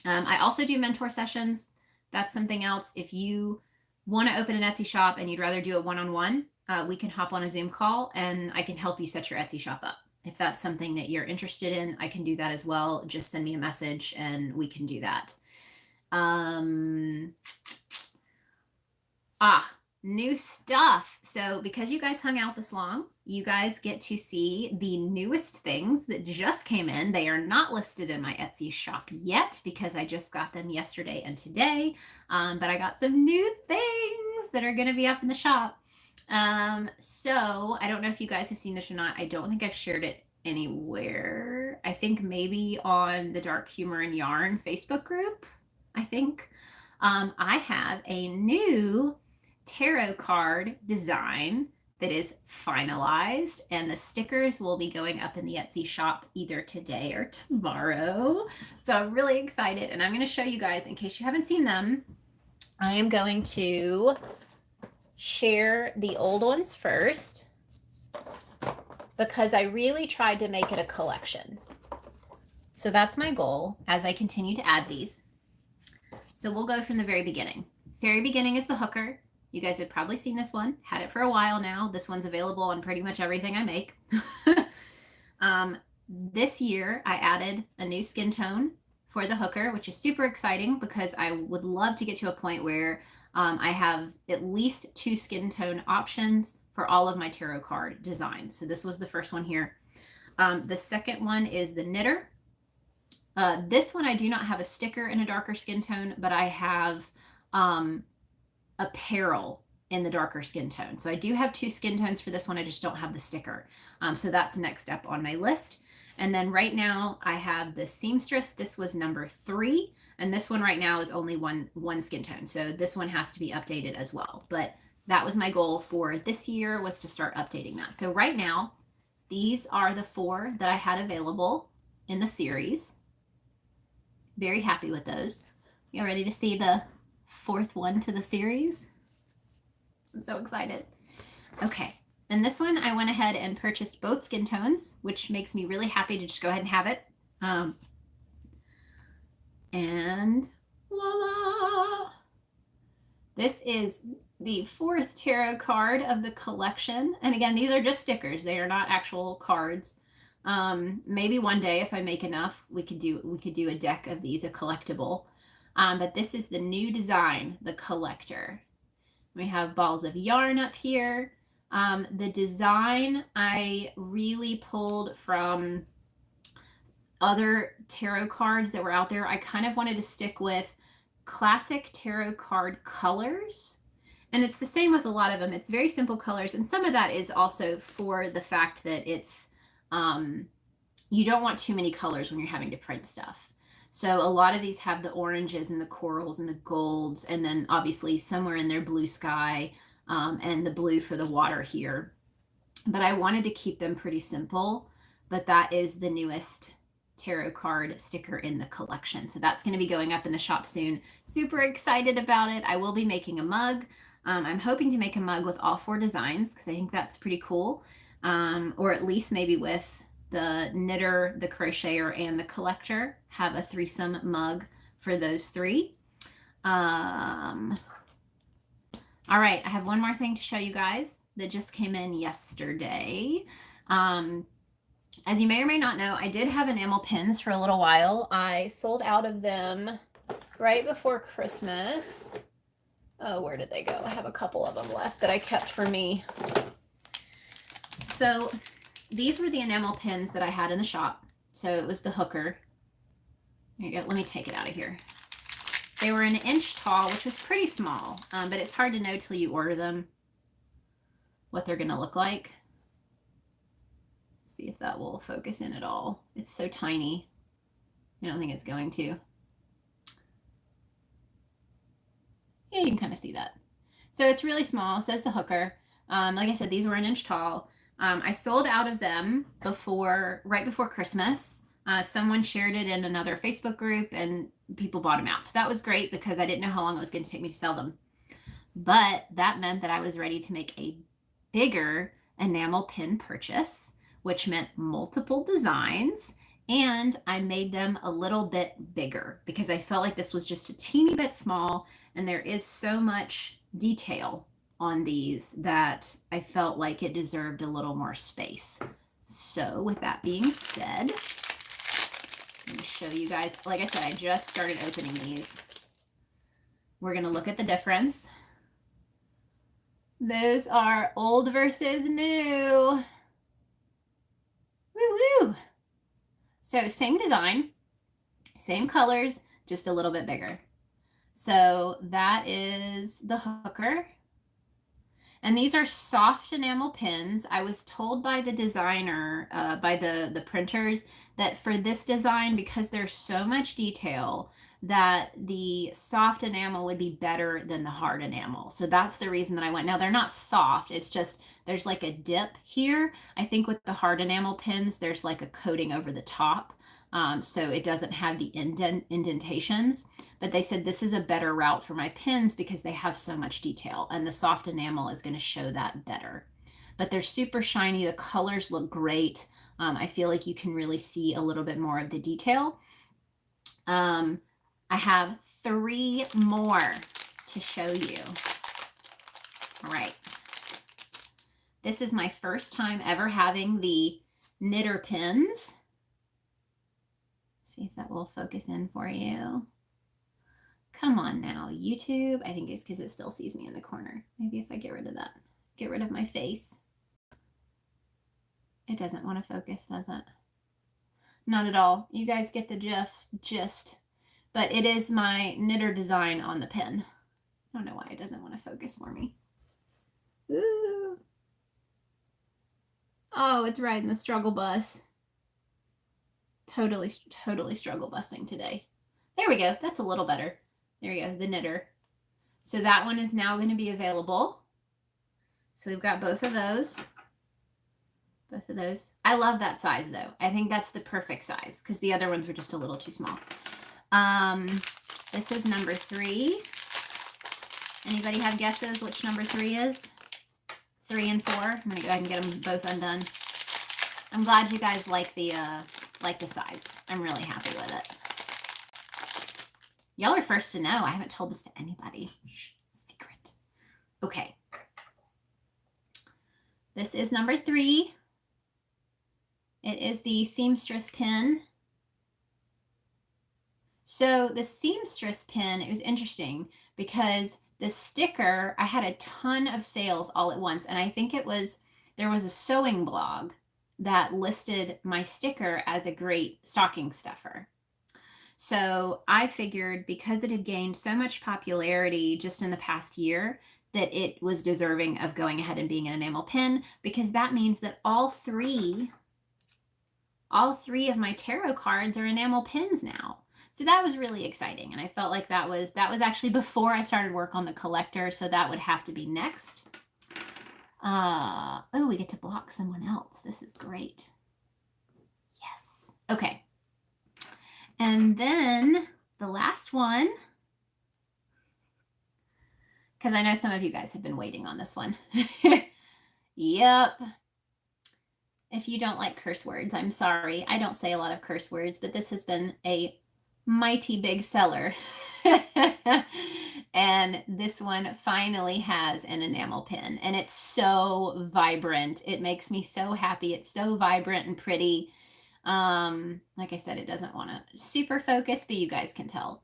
I also do mentor sessions. That's something else. If you want to open an Etsy shop and you'd rather do it one-on-one, we can hop on a Zoom call and I can help you set your Etsy shop up. If that's something that you're interested in, I can do that as well. Just send me a message and we can do that. New stuff. So because you guys hung out this long, you guys get to see the newest things that just came in. They are not listed in my Etsy shop yet because I just got them yesterday and today. But I got some new things that are going to be up in the shop. So I don't know if you guys have seen this or not. I don't think I've shared it anywhere. I think maybe on the Dark Humor and Yarn Facebook group, I think. I have a new tarot card design that is finalized, and the stickers will be going up in the Etsy shop either today or tomorrow. So I'm really excited, and I'm going to show you guys in case you haven't seen them. I am going to share the old ones first because I really tried to make it a collection. So that's my goal as I continue to add these. So we'll go from the very beginning. Very beginning is the hooker. You guys have probably seen this one. Had it for a while now. This one's available on pretty much everything I make. This year I added a new skin tone for the hooker, which is super exciting because I would love to get to a point where I have at least 2 skin tone options for all of my tarot card designs. So this was the first one here. The second one is the knitter. This one I do not have a sticker in a darker skin tone, but I have apparel in the darker skin tone. So I do have 2 skin tones for this one. I just don't have the sticker. So that's next up on my list. And then right now I have the seamstress. This was number 3. And this one right now is only one skin tone. So this one has to be updated as well. But that was my goal for this year, was to start updating that. So right now, these are the 4 that I had available in the series. Very happy with those. You ready to see the 4th one to the series? I'm so excited. Okay, and this one I went ahead and purchased both skin tones, which makes me really happy to just go ahead and have it. And voila! This is the 4th tarot card of the collection. And again, these are just stickers. They are not actual cards. Maybe one day if I make enough, we could do a deck of these, a collectible. But this is the new design, the collector. We have balls of yarn up here. The design I really pulled from other tarot cards that were out there. I kind of wanted to stick with classic tarot card colors. And it's the same with a lot of them. It's very simple colors. And some of that is also for the fact that it's, you don't want too many colors when you're having to print stuff. So a lot of these have the oranges and the corals and the golds, and then obviously somewhere in there blue sky, and the blue for the water here. But I wanted to keep them pretty simple, but that is the newest tarot card sticker in the collection. So that's going to be going up in the shop soon. Super excited about it. I will be making a mug. I'm hoping to make a mug with all 4 designs because I think that's pretty cool. Or at least maybe with the knitter, the crocheter, and the collector, have a threesome mug for those 3. All right, I have one more thing to show you guys that just came in yesterday. As you may or may not know, I did have enamel pins for a little while. I sold out of them right before Christmas. Oh, where did they go? I have a couple of them left that I kept for me. So these were the enamel pins that I had in the shop. So it was the hooker. There you go. Let me take it out of here. They were 1 inch tall, which was pretty small, but it's hard to know till you order them what they're going to look like. See if that will focus in at all. It's so tiny. I don't think it's going to. Yeah, you can kind of see that. So it's really small, says the hooker. Like I said, these were 1 inch tall. I sold out of them right before Christmas. Someone shared it in another Facebook group and people bought them out. So that was great because I didn't know how long it was going to take me to sell them. But that meant that I was ready to make a bigger enamel pin purchase, which meant multiple designs. And I made them a little bit bigger because I felt like this was just a teeny bit small and there is so much detail on these that I felt like it deserved a little more space. So with that being said, let me show you guys. Like I said, I just started opening these. We're going to look at the difference. Those are old versus new. Woo-woo! So same design, same colors, just a little bit bigger. So that is the hooker. And these are soft enamel pins. I was told by the designer, by the printers, that for this design, because there's so much detail, that the soft enamel would be better than the hard enamel. So that's the reason that I went. Now they're not soft, it's just there's like a dip here. I think with the hard enamel pins, there's like a coating over the top. So it doesn't have the indentations, but they said this is a better route for my pins because they have so much detail and the soft enamel is going to show that better. But they're super shiny. The colors look great. I feel like you can really see a little bit more of the detail. I have 3 more to show you. All right. This is my first time ever having the knitter pins. See if that will focus in for you. Come on now, YouTube. I think it's because it still sees me in the corner. Maybe if I get rid of that, get rid of my face. It doesn't want to focus, does it? Not at all. You guys get the gist. But it is my knitter design on the pin. I don't know why it doesn't want to focus for me. Ooh. Oh, it's riding the struggle bus. Totally struggle busting today. There we go. That's a little better. There we go, the knitter. So that one is now going to be available. So we've got both of those. Both of those. I love that size though. I think that's the perfect size because the other ones were just a little too small. This is number 3. Anybody have guesses which number 3 is? 3 and 4. I'm gonna go ahead and get them both undone. I'm glad you guys like the size. I'm really happy with it. Y'all are first to know. I haven't told this to anybody. Secret. Okay. This is number 3. It is the seamstress pin. So the seamstress pin, it was interesting because the sticker, I had a ton of sales all at once. And I think there was a sewing blog that listed my sticker as a great stocking stuffer. So I figured because it had gained so much popularity just in the past year that it was deserving of going ahead and being an enamel pin, because that means that all three of my tarot cards are enamel pins now. So that was really exciting. And I felt like that was actually before I started work on the collector. So that would have to be next. Oh, we get to block someone else. This is great. Yes. Okay. And then the last one, because I know some of you guys have been waiting on this one. Yep. If you don't like curse words, I'm sorry. I don't say a lot of curse words, but this has been a mighty big seller. And this one finally has an enamel pin, and it's so vibrant. It makes me so happy. It's so vibrant and pretty. Like I said, it doesn't want to super focus, but you guys can tell.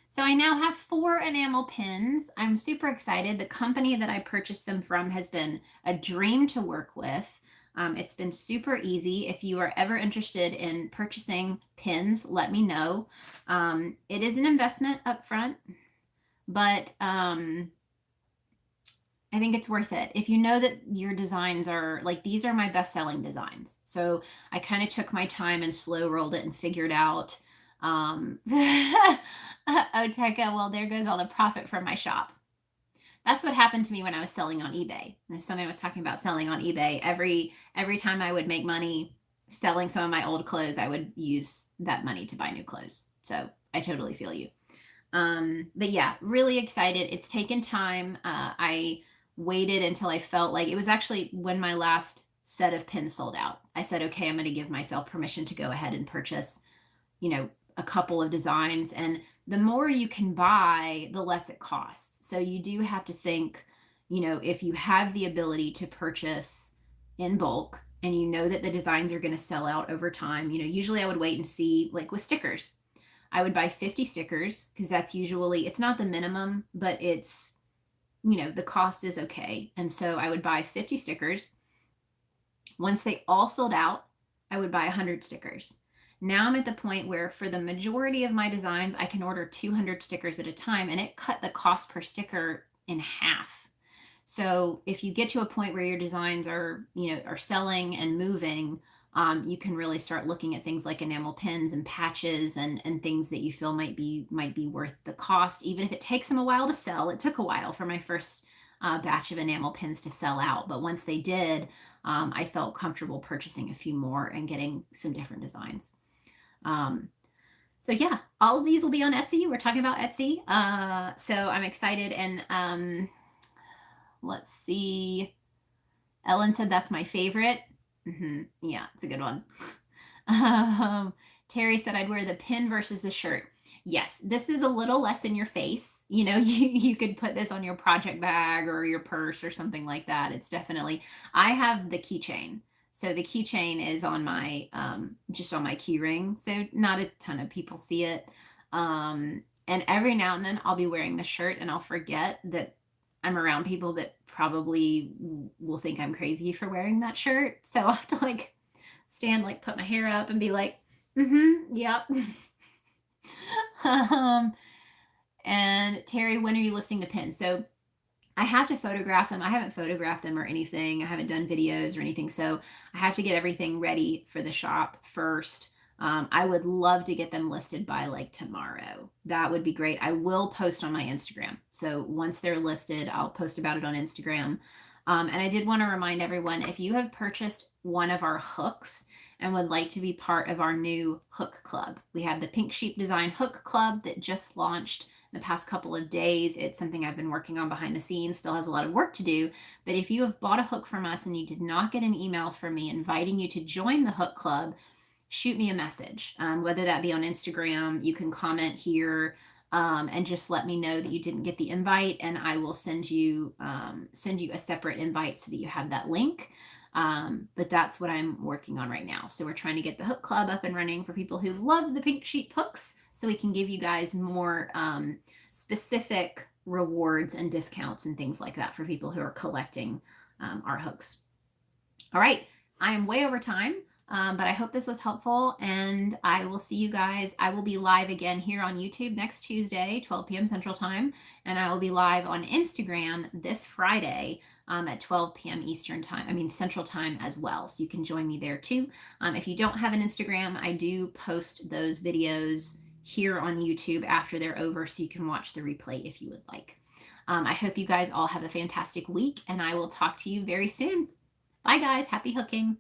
So I now have 4 enamel pins. I'm super excited. The company that I purchased them from has been a dream to work with. It's been super easy. If you are ever interested in purchasing pins, let me know. It is an investment up front, but I think it's worth it. If you know that your designs are, like, these are my best-selling designs. So I kind of took my time and slow rolled it and figured out, oh, Tekka, well, there goes all the profit from my shop. That's what happened to me when I was selling on eBay. And somebody was talking about selling on eBay. Every time I would make money selling some of my old clothes, I would use that money to buy new clothes. So I totally feel you. But yeah, really excited. It's taken time. I waited until I felt like, it was actually when my last set of pins sold out. I said, okay, I'm going to give myself permission to go ahead and purchase, a couple of designs. And the more you can buy, the less it costs. So you do have to think, if you have the ability to purchase in bulk and you know that the designs are going to sell out over time, usually I would wait and see, like with stickers, I would buy 50 stickers because that's usually, it's not the minimum, but it's, the cost is okay. And so I would buy 50 stickers. Once they all sold out, I would buy 100 stickers. Now I'm at the point where for the majority of my designs, I can order 200 stickers at a time, and it cut the cost per sticker in half. So if you get to a point where your designs are selling and moving, you can really start looking at things like enamel pins and patches and things that you feel might be worth the cost, even if it takes them a while to sell. It took a while for my first batch of enamel pins to sell out, but once they did, I felt comfortable purchasing a few more and getting some different designs. So yeah, all of these will be on Etsy. We're talking about Etsy. So I'm excited. And let's see. Ellen said that's my favorite. Yeah, it's a good one. Terry said I'd wear the pin versus the shirt. Yes, this is a little less in your face. You could put this on your project bag or your purse or something like that. It's definitely, I have the keychain. So the keychain is on my, just on my key ring. So not a ton of people see it. And every now and then I'll be wearing the shirt and I'll forget that I'm around people that probably will think I'm crazy for wearing that shirt. So I'll have to like stand, like put my hair up and be like, yep. And Terry, when are you listening to pins? So I have to photograph them. I haven't photographed them or anything. I haven't done videos or anything. So I have to get everything ready for the shop first. I would love to get them listed by like tomorrow. That would be great. I will post on my Instagram. So once they're listed, I'll post about it on Instagram. And I did want to remind everyone, if you have purchased one of our hooks and would like to be part of our new hook club, we have the Pink Sheep Design Hook Club that just launched the past couple of days. It's something I've been working on behind the scenes, still has a lot of work to do. But if you have bought a hook from us and you did not get an email from me inviting you to join the hook club, shoot me a message, whether that be on Instagram. You can comment here and just let me know that you didn't get the invite, and I will send you a separate invite so that you have that link. But that's what I'm working on right now. So we're trying to get the hook club up and running for people who love the Pink Sheep hooks, so we can give you guys more specific rewards and discounts and things like that for people who are collecting our hooks. All right, I am way over time. But I hope this was helpful, and I will see you guys. I will be live again here on YouTube next Tuesday, 12 p.m. Central Time, and I will be live on Instagram this Friday at 12 p.m. Eastern Time, Central Time as well. So you can join me there too. If you don't have an Instagram, I do post those videos here on YouTube after they're over, so you can watch the replay if you would like. I hope you guys all have a fantastic week, and I will talk to you very soon. Bye guys, happy hooking.